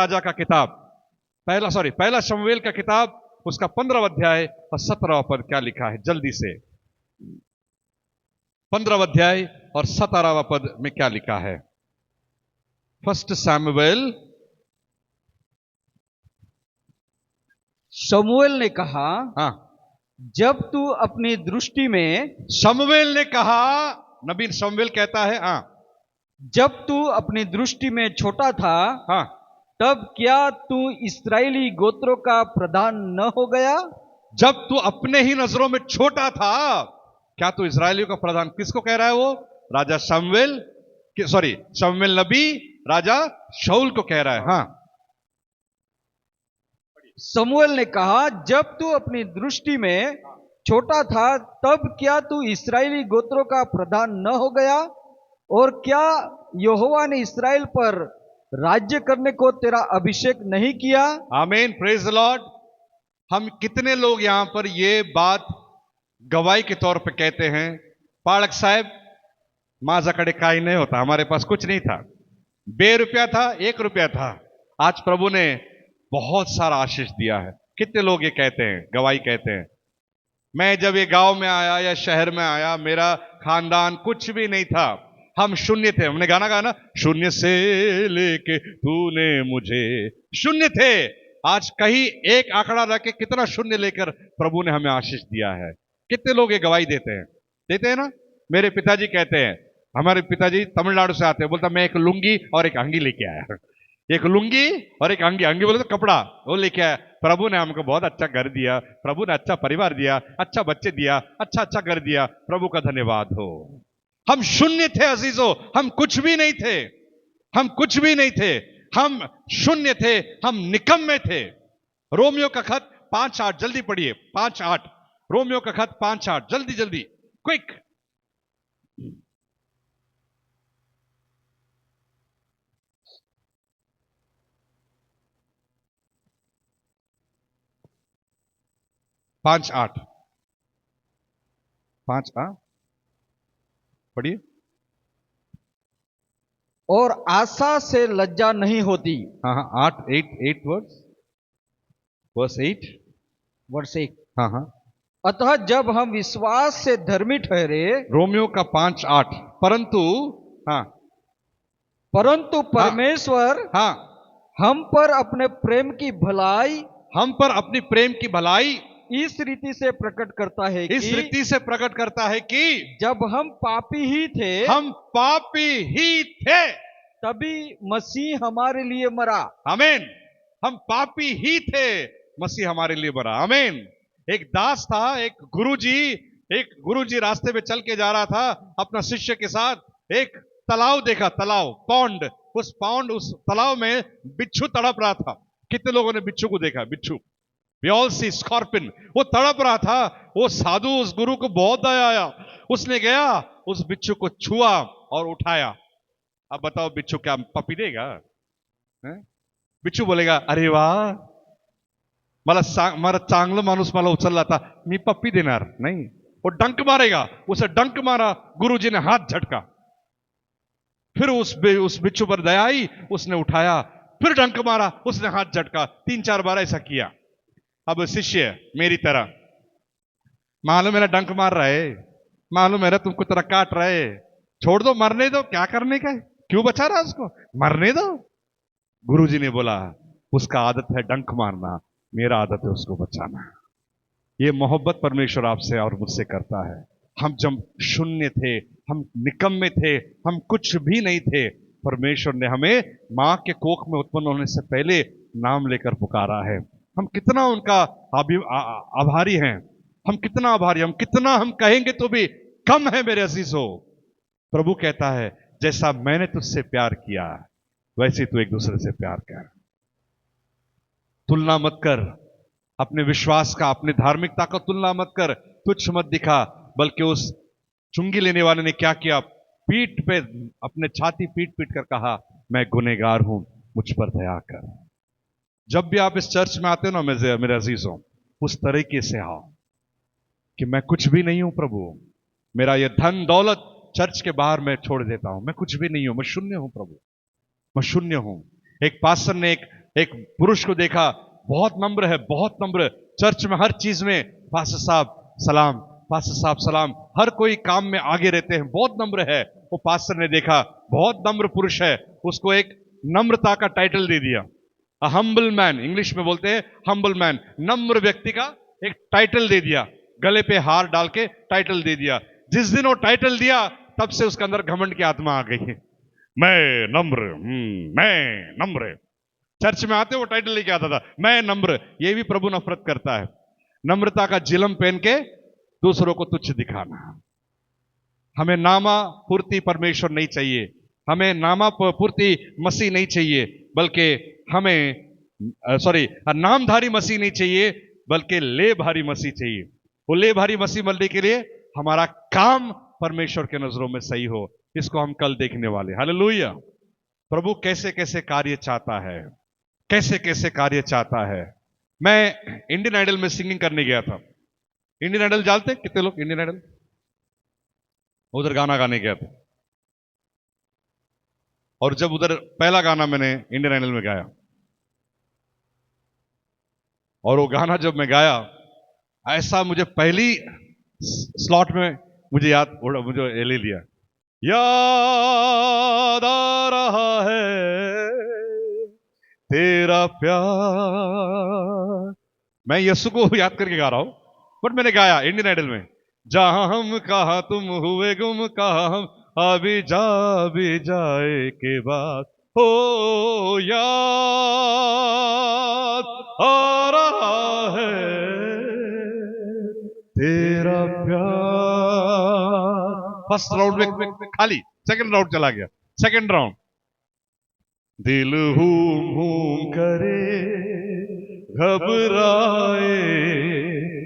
शमूएल का किताब, उसका 15वां अध्याय और 17वां पद क्या लिखा है? जल्दी से 15वां अध्याय और 17वां पद में क्या लिखा है? 1 शमूएल। शमूएल ने कहा, हाँ, जब तू अपनी दृष्टि में, शमूएल ने कहा, नबी शमूएल कहता है, हाँ, जब तू अपनी दृष्टि में छोटा था, हाँ, तब क्या तू इस्राएली गोत्रों का प्रधान न हो गया? जब तू अपने ही नजरों में छोटा था, क्या तू इस्राएलियों का प्रधान? किसको कह रहा है वो? राजा शमूएल, शमूएल नबी राजा शाऊल को कह रहा है। हाँ, शमूएल ने कहा, जब तू अपनी दृष्टि में छोटा था, तब क्या तू इस्राएली गोत्रों का प्रधान न हो गया? और क्या यहोवा ने इस्राएल पर राज्य करने को तेरा अभिषेक नहीं किया? आमीन। Praise the Lord. हम कितने लोग यहां पर ये बात गवाही के तौर पे कहते हैं, पालक साहब माझ्याकडे काही नहीं होता, हमारे पास कुछ नहीं था, 2 रुपया था, 1 रुपया था, आज प्रभु ने बहुत सारा आशीष दिया है। कितने लोग ये कहते हैं, गवाही कहते हैं? मैं जब ये गांव में आया या शहर में आया, मेरा खानदान कुछ भी नहीं था, हम शून्य थे। हमने गाना गाना, शून्य से लेके तूने मुझे, शून्य थे, आज कहीं एक आंकड़ा रख के कितना शून्य लेकर प्रभु ने हमें आशीष दिया है। कितने लोग ये गवाही देते हैं ना। मेरे पिताजी कहते हैं, हमारे पिताजी तमिलनाडु से आते हैं, बोलता मैं एक लुंगी और एक अंगी लेके आया। एक लुंगी और एक अंगी, अंगी बोले तो कपड़ा, वो लेके आया। प्रभु ने हमको बहुत अच्छा घर दिया, प्रभु ने अच्छा परिवार दिया, अच्छा बच्चे दिया, अच्छा अच्छा घर दिया, प्रभु का धन्यवाद हो। हम शून्य थे अजीजों, हम कुछ भी नहीं थे, हम कुछ भी नहीं थे, हम शून्य थे, हम निकम्मे थे। रोमियो का खत 5:8 जल्दी पढ़िए, 5:8 रोमियो का खत 5:8 जल्दी जल्दी क्विक। पांच आठ पढ़िए। और आशा से लज्जा नहीं होती। हाँ हाँ 8 वर्स 8 हाँ। अतः जब हम विश्वास से धर्मी ठहरे, रोमियो का 5:8 परंतु परमेश्वर हम पर अपने प्रेम की भलाई, हम पर अपनी प्रेम की भलाई इस रीति से प्रकट करता है, इस रीति से प्रकट करता है कि जब हम पापी ही थे, तभी मसीह हमारे लिए मरा। आमीन। हम पापी ही थे, मसीह हमारे लिए मरा। आमीन। एक दास था, एक गुरुजी रास्ते में चल के जा रहा था अपना शिष्य के साथ। एक तालाब देखा, तालाब, पौंड। उस तालाब में बिच्छू तड़प रहा था। कितने लोगों ने बिच्छू को देखा? बिच्छू, We all see scorpion, वो तड़प रहा था। वो साधु, उस गुरु को बहुत दया आया, उसने गया उस बिच्छू को छुआ और उठाया। अब बताओ बिच्छू क्या पपी देगा? बिच्छू बोलेगा अरे वाह, मला चांगलं माणूस मला उचलला था, मी पप्पी देणार नहीं। वो डंक मारेगा। उसे डंक मारा, गुरुजी ने हाथ झटका, फिर उस बिच्छू पर दया आई, उसने उठाया, फिर डंक मारा, उसने हाथ झटका, 3-4 बार ऐसा किया। अब शिष्य मेरी तरह, मालूम मेरा डंक मार रहा है, मालूम मेरा तुमको तरह काट रहा है, छोड़ दो, मरने दो, क्या करने का है, क्यों बचा रहा उसको, मरने दो। गुरुजी ने बोला उसका आदत है डंक मारना, मेरा आदत है उसको बचाना। ये मोहब्बत परमेश्वर आपसे और मुझसे करता है। हम जब शून्य थे, हम निकम्मे थे, हम कुछ भी नहीं थे, परमेश्वर ने हमें मां के कोख में उत्पन्न होने से पहले नाम लेकर पुकारा है। हम कितना उनका आभारी हैं, हम कितना आभारी, हम कितना हम कहेंगे तो भी कम है मेरे अजीजों। प्रभु कहता है जैसा मैंने तुझसे प्यार किया वैसे तू एक दूसरे से प्यार कर। तुलना मत कर, अपने विश्वास का, अपने धार्मिकता का तुलना मत कर, तुच्छ मत दिखा। बल्कि उस चुंगी लेने वाले ने क्या किया? पीठ पे अपने छाती पीट पीट कर कहा मैं गुनहगार हूं, मुझ पर दया कर। जब भी आप इस चर्च में आते हो ना मेरे अजीजों, उस तरीके से आओ कि मैं कुछ भी नहीं हूं प्रभु, मेरा ये धन दौलत चर्च के बाहर मैं छोड़ देता हूं, मैं कुछ भी नहीं हूं, मैं शून्य हूं प्रभु, मैं शून्य हूं। एक पास्टर ने एक पुरुष को देखा, बहुत नम्र है, बहुत नम्र, चर्च में हर चीज में पास्टर साहब सलाम, पास्टर साहब सलाम, हर कोई काम में आगे रहते हैं, बहुत नम्र है। वो पास्टर ने देखा बहुत नम्र पुरुष है, उसको एक नम्रता का टाइटल दे दिया, हम्बल मैन, इंग्लिश में बोलते हैं हम्बल मैन, नम्र व्यक्ति का एक टाइटल दे दिया, गले पे हार डाल के टाइटल दे दिया। जिस दिन वो टाइटल दिया तब से उसके अंदर घमंड की आत्मा आ गई है, मैं नम्र, मैं नम्र। चर्च में आते वो टाइटल लेके आता था, मैं नम्र। ये भी प्रभु नफरत करता है, नम्रता का जिलम पहन के दूसरों को तुच्छ दिखाना। हमें नामा पूर्ति परमेश्वर नहीं चाहिए, हमें नामा पूर्ति मसीह नहीं चाहिए, बल्कि हमें नामधारी मसीह नहीं चाहिए, बल्कि लेभारी मसीह चाहिए। वो लेभारी मसीह मिलने के लिए हमारा काम परमेश्वर के नजरों में सही हो। इसको हम कल देखने वाले। हालेलुया। प्रभु कैसे कैसे कार्य चाहता है, कैसे कैसे कार्य चाहता है। मैं इंडियन आइडल में सिंगिंग करने गया था। इंडियन आइडल जानते हैं कितने लोग? इंडियन आइडल उधर गाना गाने गया था, और जब उधर पहला गाना मैंने इंडियन आइडल में गाया, और वो गाना जब मैं गाया, ऐसा मुझे पहली स्लॉट में मुझे ले लिया, याद आ रहा है तेरा प्यार। मैं यीशु को याद करके गा रहा हूं, बट मैंने गाया इंडियन आइडल में, जहां हम कहा तुम हुए गुम, कहा हम अभी जाए के बाद, हो याद आ रहा है तेरा प्यार। फर्स्ट राउंड में खाली, सेकंड राउंड चला गया। सेकंड राउंड, दिल हूम हूम करे घबराए,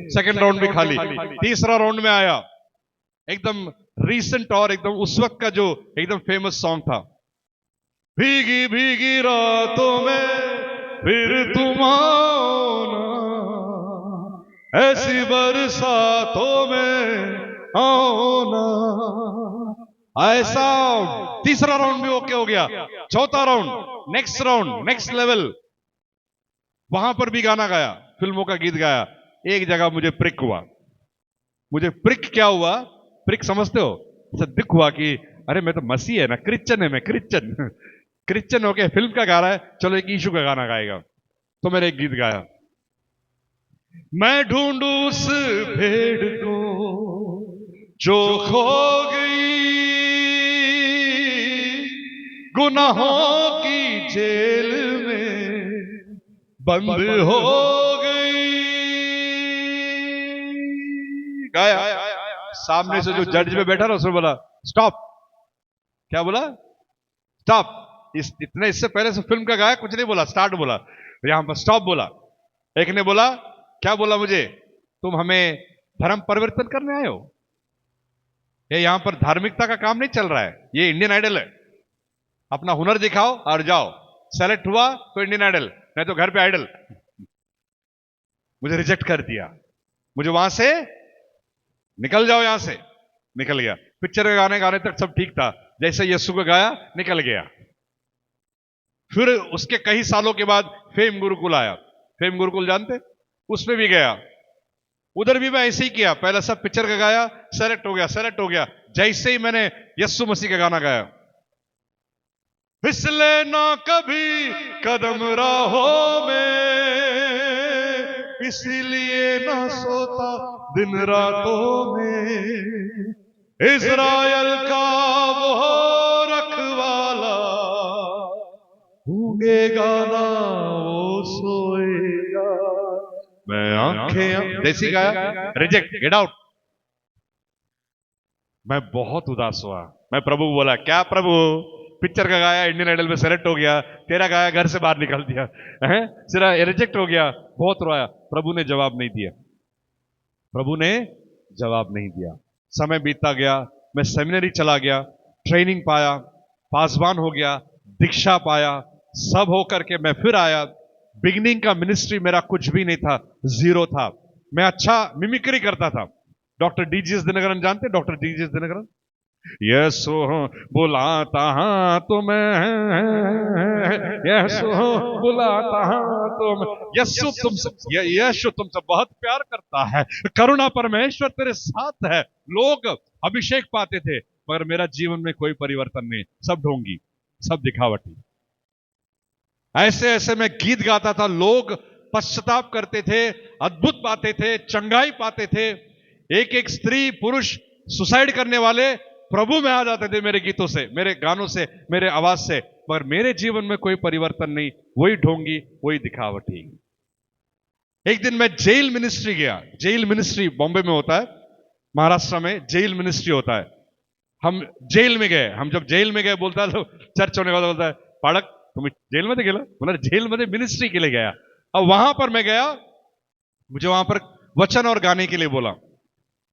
सेकंड राउंड भी खाली। तीसरा राउंड में आया, एकदम रीसेंट और एकदम उस वक्त का जो एकदम फेमस सॉन्ग था, भीगी भीगी रातों में फिर तुम आओ ना, ऐसी बरसातों में आओ ना, ऐसा। तीसरा राउंड भी ओके हो गया। चौथा round, next round, next level, वहां पर भी गाना गाया, फिल्मों का गीत गाया। एक जगह मुझे प्रिक हुआ। मुझे प्रिक क्या हुआ? प्रिक समझते हो? दुख हुआ कि अरे मैं तो मसीह है ना, क्रिश्चियन है, मैं क्रिश्चियन क्रिश्चियन होके फिल्म का गा रहा है, चलो एक यीशु का गाना गाएगा। तो मैंने एक गीत गाया, मैं ढूंढू उस भेड़ को जो खो गई गुनाहों की जेल में बंद हो गई। गाया। सामने से जो जज में बैठा ना, उसने बोला स्टॉप। क्या बोला? स्टॉप। इतने इससे पहले से फिल्म का गाया, कुछ नहीं बोला, स्टार्ट बोला, यहां पर स्टॉप बोला। एक ने बोला, क्या बोला मुझे? तुम हमें धर्म परिवर्तन करने आए हो? ये यहां पर धार्मिकता का काम नहीं चल रहा है, ये इंडियन आइडल है। अपना हुनर दिखाओ और जाओ। सेलेक्ट हुआ तो इंडियन आइडल, नहीं तो घर पे आइडल। मुझे रिजेक्ट कर दिया। मुझे वहां से निकल जाओ, यहां से निकल गया। पिक्चर के गाने गाने तक सब ठीक था, जैसे यीशु को गाया निकल गया। फिर उसके कई सालों के बाद फेम गुरुकुल आया। फेम गुरुकुल जानते? उसमें भी गया। उधर भी मैं ऐसे ही किया, पहला सब पिक्चर का गाया, सेलेक्ट हो गया, सेलेक्ट हो गया। जैसे ही मैंने यीशु मसीह का गाना गाया, फिसले ना कभी कदम राहों में, इसीलिए ना सोता दिन रातों में, इज़राइल का वो रखवाला, गूंगेगा ना वो सोएगा। मैं आंखें जैसी गाया, रिजेक्ट, गेट आउट। मैं बहुत उदास हुआ। मैं प्रभु को बोला, क्या प्रभु, पिक्चर का गाया इंडियन आइडल में सेलेक्ट हो गया, तेरा गाया घर से बाहर निकाल दिया है, सिरा रिजेक्ट हो गया। बहुत रोया। प्रभु ने जवाब नहीं दिया। प्रभु ने जवाब नहीं दिया। समय बीतता गया, मैं सेमिनरी चला गया, ट्रेनिंग पाया, पासवान हो गया, दीक्षा पाया, सब होकर के मैं फिर आया। बिगिनिंग का मिनिस्ट्री मेरा कुछ भी नहीं था, जीरो था। मैं अच्छा मिमिक्री करता था। डॉक्टर डीजीएस दिनकरन जानते? डॉक्टर डीजीएस दिनकरन, यीशु बुलाता हाँ तुम्हें, यीशु बुलाता हाँ तुम्हें, यीशु तुमसे बहुत प्यार करता है, करुणा परमेश्वर तेरे साथ है। लोग अभिषेक पाते थे, मगर मेरा जीवन में कोई परिवर्तन नहीं, सब ढोंगी, सब दिखावटी। ऐसे ऐसे मैं गीत गाता था, लोग पश्चाताप करते थे, अद्भुत पाते थे, चंगाई पाते थे। एक एक स्त्री पुरुष सुसाइड करने वाले प्रभु में आ जाते थे मेरे गीतों से, मेरे गानों से, मेरे आवाज से, मगर मेरे जीवन में कोई परिवर्तन नहीं, वही ढोंगी, वही दिखावटी। एक दिन मैं जेल मिनिस्ट्री गया। जेल मिनिस्ट्री बॉम्बे में होता है, महाराष्ट्र में जेल मिनिस्ट्री होता है। हम जेल में गए। हम जब जेल में गए, बोलता है तो चर्च होने वाला बोलता है, पाड़क तुम्हें जेल में गेला, बोला जेल में मिनिस्ट्री के लिए गया। अब वहां पर मैं गया, मुझे वहां पर वचन और गाने के लिए बोला।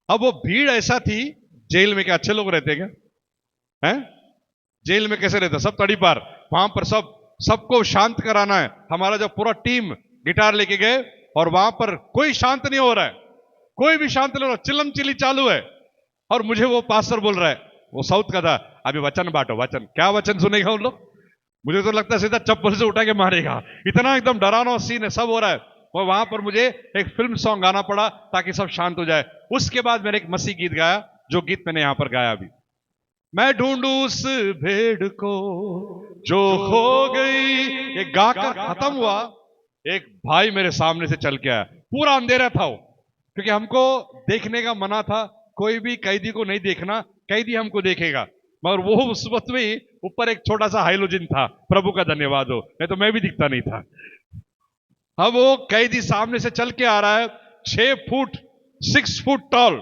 अब वो भीड़ ऐसा थी, जेल में क्या अच्छे लोग रहते क्या? हैं? जेल में कैसे रहते? सब तड़ी पार। वहां पर सबको शांत कराना है। हमारा जो पूरा टीम गिटार लेके गए, और वहां पर कोई शांत नहीं हो रहा है, कोई भी शांत नहीं हो रहा, चिल्लम चिल्ली चालू है। और मुझे वो पास्टर बोल रहा है, वो साउथ का था, अभी वचन बांटो। वचन क्या वचन सुनेगा उन लोग? मुझे तो लगता है सीधा चप्पल से उठा के मारेगा, इतना एकदम डरावना सीन है, सब हो रहा है। और वहां पर मुझे एक फिल्म सॉन्ग गाना पड़ा ताकि सब शांत हो जाए। उसके बाद मैंने एक मसीह गीत गाया, जो गीत मैंने यहां पर गाया अभी। मैं ढूंढू उस भेड़ को जो खो गई। ये गाकर खत्म हुआ, एक भाई मेरे सामने से चल के आया। पूरा अंधेरा था वो, क्योंकि हमको देखने का मना था। कोई भी कैदी को नहीं देखना, कैदी हमको देखेगा। मगर वो उस वक्त में ऊपर एक छोटा सा हाइलोजन था, प्रभु का धन्यवाद हो, नहीं तो मैं भी दिखता नहीं था। अब वो कैदी सामने से चल के आ रहा है, 6 फुट टॉल,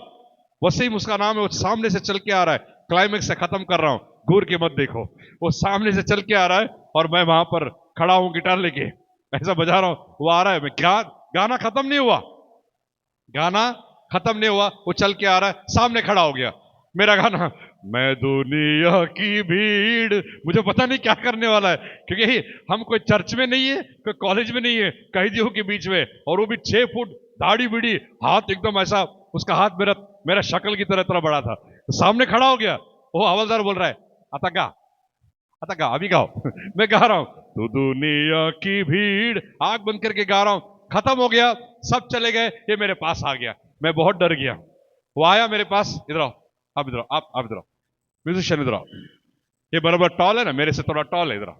वसीम उसका नाम है। वो सामने से चल के आ रहा है। क्लाइमेक्स से खत्म कर रहा हूं, घूर के मत देखो। वो सामने से चल के आ रहा है और मैं वहां पर खड़ा हूं गिटार लेके, ऐसा बजा रहा हूं। वो आ रहा है, मैं गाना खत्म नहीं हुआ, गाना खत्म नहीं हुआ, वो चल के आ रहा है, सामने खड़ा हो गया। मेरा गाना, मैं दुनिया की भीड़, मुझे पता नहीं क्या करने वाला है, क्योंकि हम कोई चर्च में नहीं है, कोई कॉलेज में नहीं है, कैदियों के बीच में, और वो भी 6 फुट, दाढ़ी बीड़ी, हाथ एकदम ऐसा, उसका हाथ मेरा शक्ल की तरह इतना बड़ा था। तो सामने खड़ा हो गया। वो हवलदार बोल रहा है, अतगा अभी गाओ। मैं गा रहा हूं, तू दुनिया की भीड़, आंख बंद करके गा रहा हूं। खत्म हो गया, सब चले गए, ये मेरे पास आ गया। मैं बहुत डर गया। वो आया मेरे पास, इधर आओ, आप इधर आओ, आप इधर आओ, म्यूजिशियन इधर आओ। ये बराबर टॉल है ना, मेरे से थोड़ा टॉल है, इधर आओ।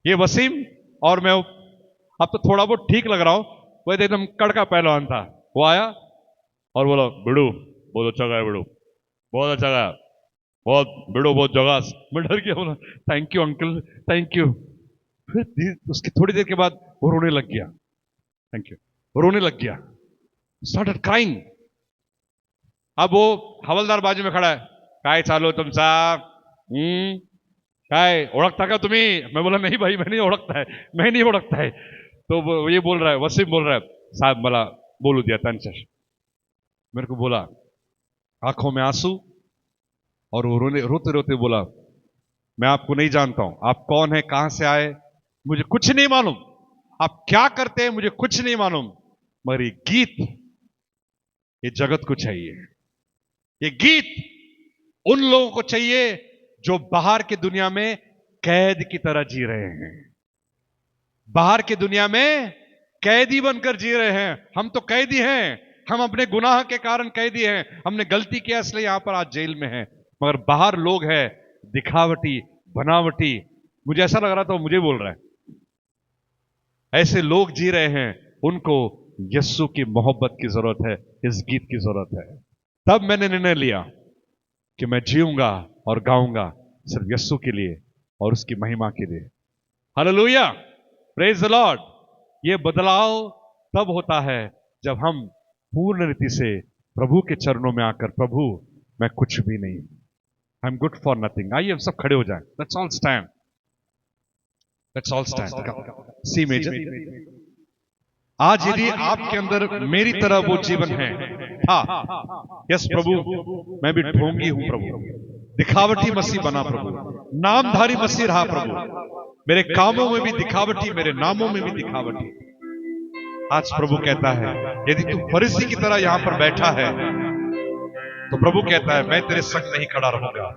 ये वसीम और मैं, अब तो थोड़ा बहुत ठीक लग रहा हूं, वो एकदम कड़का पहलवान था। वो आया और बोला, बिड़ू बहुत अच्छा गाया, बिड़ू बहुत अच्छा गाया, बहुत बिड़ू बहुत जगह। मैं डर गया, बोला thank you uncle, thank you. फिर उसकी थोड़ी देर के बाद वो रोने लग गया, थैंक यू, वो रोने लग गया, स्टार्टेड क्राइंग। अब वो हवलदार बाजू में खड़ा है, काय चालू तुमचा, काय ओळखता का तुम्ही? मैं बोला नहीं भाई, मैं नहीं ओळखता है, मैं नहीं ओळखता है। तो वो ये बोल रहा है, वसीम बोल रहा है, साहब मला बोलू दिया त्यांच्याशी। मेरे को बोला, आंखों में आंसू, और वो रोते रोते बोला, मैं आपको नहीं जानता हूं, आप कौन है, कहां से आए, मुझे कुछ नहीं मालूम, आप क्या करते हैं मुझे कुछ नहीं मालूम, मगर ये गीत ये जगत को चाहिए। ये गीत उन लोगों को चाहिए जो बाहर की दुनिया में कैद की तरह जी रहे हैं, बाहर की दुनिया में कैदी बनकर जी रहे हैं। हम तो कैदी हैं, हम अपने गुनाह के कारण कैदी हैं, हमने गलती किया इसलिए यहां पर आज जेल में हैं। मगर बाहर लोग हैं दिखावटी, बनावटी, मुझे ऐसा लग रहा था मुझे बोल रहा है, ऐसे लोग जी रहे हैं, उनको यीशु की मोहब्बत की जरूरत है, इस गीत की जरूरत है। तब मैंने निर्णय लिया कि मैं जीऊंगा और गाऊंगा सिर्फ यीशु के लिए और उसकी महिमा के लिए। Hallelujah, praise the Lord. ये बदलाव तब होता है जब हम पूर्ण रीति से प्रभु के चरणों में आकर, प्रभु मैं कुछ भी नहीं, I am good for nothing. आइए हम सब खड़े हो जाएं, let's all stand, let's all stand, C major. आज यदि आपके अंदर मेरी तरह वो जीवन है था, यस प्रभु, मैं भी ढोंगी हूं प्रभु, दिखावटी मसीह बना प्रभु, नामधारी मसीह रहा प्रभु, मेरे कामों में भी दिखावटी, मेरे नामों में भी दिखावटी। आज प्रभु कहता है, यदि तू फरीसी की तरह यहां पर बैठा है, तो प्रभु कहता है मैं तेरे संग नहीं खड़ा रहूंगा।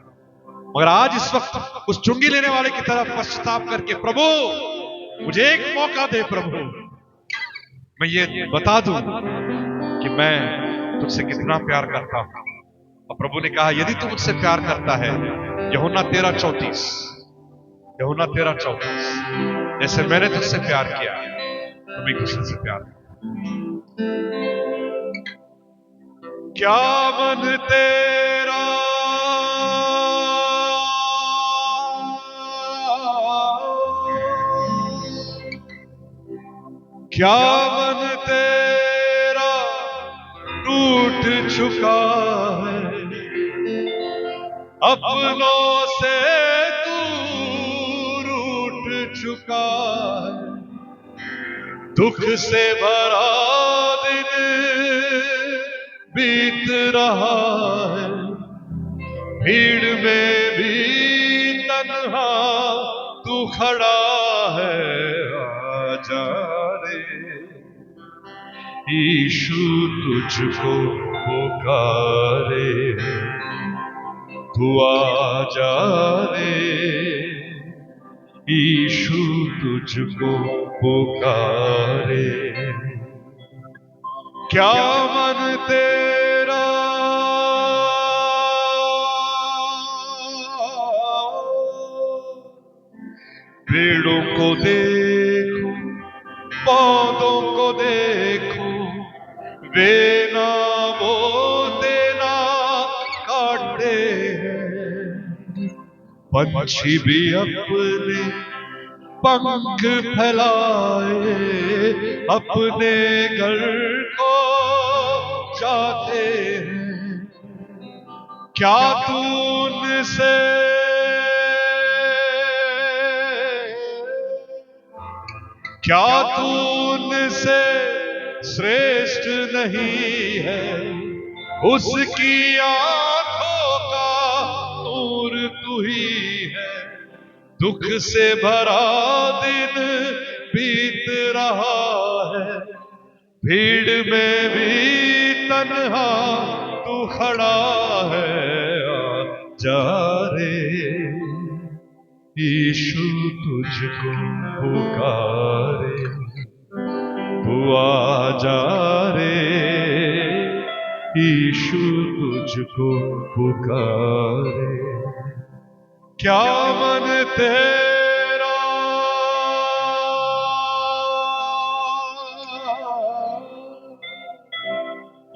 मगर आज इस वक्त उस चुंगी लेने वाले की तरह पश्चाताप करके, प्रभु मुझे एक मौका दे प्रभु, मैं ये बता दूं कि मैं तुझसे कितना प्यार करता हूं। और प्रभु ने कहा, यदि तू मुझसे प्यार करता है, यूहन्ना 13:34, यूहन्ना 13:34, जैसे मैंने तुझसे प्यार किया, तुम एक दूसरे से प्यार करो। क्या मन तेरा क्या मन तेरा टूट चुका है, अपनों से तू रूठ चुका है, दुख से भरा दिन बीत रहा है, भीड़ में भी तन्हा तू खड़ा है, आजा रे यीशु तुझको पुकारे, तू आजा रे यीशु तुझको पुकारे। क्या मन तेरा पेड़ों को देखो, पौधों को देखो, वे ना बोते ना काटते हैं, पंछी भी अपने पंख फैलाए अपने घर को जाते हैं। क्या तू उनसे श्रेष्ठ नहीं है? उसकी आंखों का नूर तू ही है। दुख से भरा दिन बीत रहा है, भीड़ में भी तन्हा तू खड़ा है। जा रे यीशु तुझको पुकारे, तू आ जा रे यीशु तुझको पुकारे। क्या मन तेरा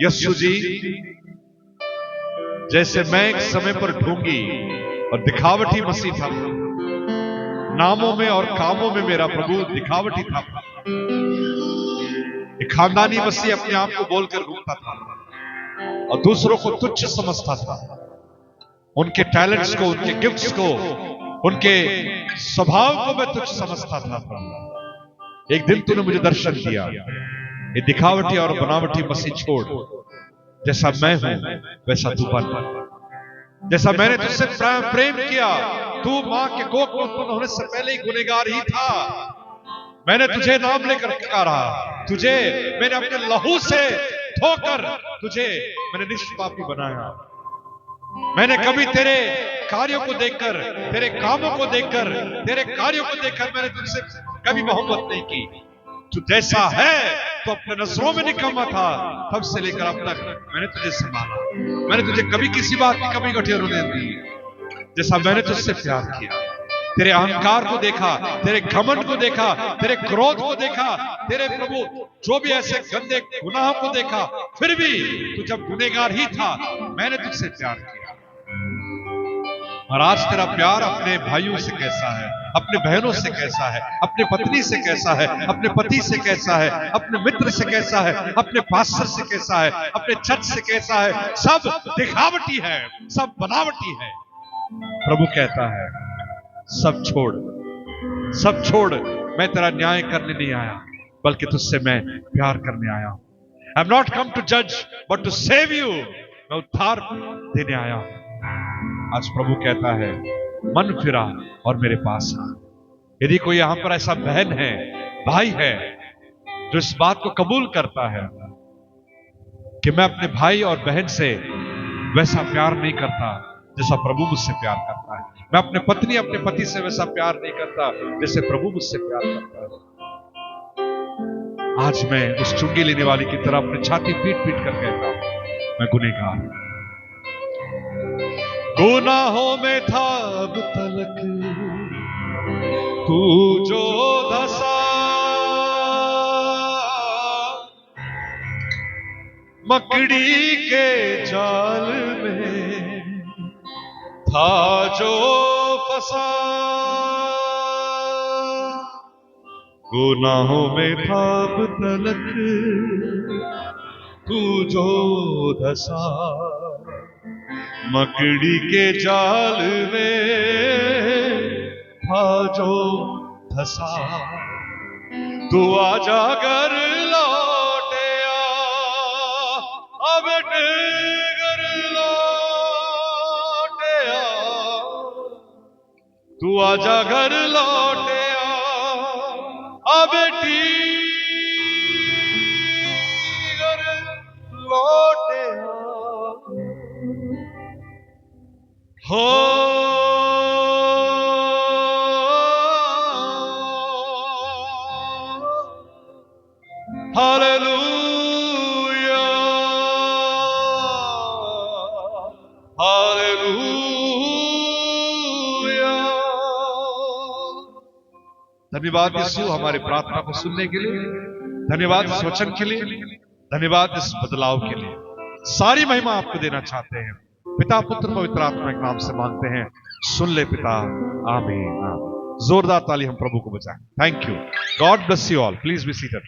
यीशु जी, जैसे मैं एक समय पर ढोंगी और दिखावटी मसीह था, नामों में और कामों में मेरा प्रभु दिखावटी था। एक खानदानी मसीह अपने आप को बोलकर घूमता था और दूसरों को तुच्छ समझता था। उनके टैलेंट्स को, उनके गिफ्ट्स को, उनके स्वभाव को मैं तुच्छ समझता था। एक दिन तूने मुझे दर्शन दिया, ये दिखावटी और बनावटी मसीह छोड़, जैसा मैं हूं वैसा तू बन। जैसा मैंने तुझसे प्रेम किया, तू मां के कोख में उत्पन्न होने से पहले ही गुनहगार ही था। मैंने तुझे नाम लेकर पुकारा, तुझे मैंने अपने लहू से धोकर तुझे मैंने निष्पापी बनाया। मैंने कभी तेरे कार्यों को देखकर, तेरे कामों को देखकर, तेरे कार्यों को देखकर मैंने तुझसे कभी मोहब्बत नहीं की। तू जैसा है तो अपने नजरों में निकम्मा था, तब से लेकर अब तक मैंने तुझे संभाला। मैंने तुझे कभी किसी बात की कमी गठिया नहीं दी। जैसा मैंने तुझसे प्यार किया, तेरे अहंकार को देखा, तेरे घमंड को देखा, तेरे क्रोध को देखा, तेरे प्रभु जो भी ऐसे गंदे गुनाहों को देखा, फिर भी तू जब गुनहगार ही था मैंने तुझसे प्यार किया। और आज तेरा प्यार अपने भाइयों से कैसा है, अपने बहनों से कैसा है, अपने पत्नी से कैसा है, अपने पति से कैसा है, अपने मित्र से कैसा है, अपने पास्टर से कैसा है, अपने चर्च से कैसा है, सब दिखावटी है, सब बनावटी है। प्रभु कहता है सब छोड़, सब छोड़, मैं तेरा न्याय करने नहीं आया बल्कि तुझसे मैं प्यार करने आया हूं। I am not come to जज बट टू सेव यू, मैं उद्धार देने आया हूं। आज प्रभु कहता है मन फिरा और मेरे पास आ। यदि कोई यहां पर ऐसा बहन है, भाई है, जो इस बात को कबूल करता है कि मैं अपने भाई और बहन से वैसा प्यार नहीं करता जैसा प्रभु मुझसे प्यार करता है, मैं अपने पत्नी अपने पति से वैसा प्यार नहीं करता जैसे प्रभु मुझसे प्यार करता है, आज मैं उस चुंगी लेने वाली की तरह अपनी छाती पीट पीट कर कहता हूं मैं गुनहगार, गुनाहों में था अब तलक तू जो धसा, मकड़ी के जाल में था जो फंसा, गुनाहों में था अब तलक तू जो धसा, मकड़ी के जाल में था जो धसा, तू आजा घर लौटे आ, अब घर लौटे आ, तू आजा घर लौटे आ, बेटी घर लौटे आ, हो हालेलुया हालेलुया। धन्यवाद यीशु हमारी प्रार्थना को सुनने के लिए, धन्यवाद इस वचन के लिए, धन्यवाद इस बदलाव के लिए। सारी महिमा आपको देना चाहते हैं, पिता पुत्र पवित्र आत्मा के नाम से मांगते हैं, सुन ले पिता, आमीन। जोरदार ताली हम प्रभु को बजाएं। Thank you. God bless you all. Please be seated.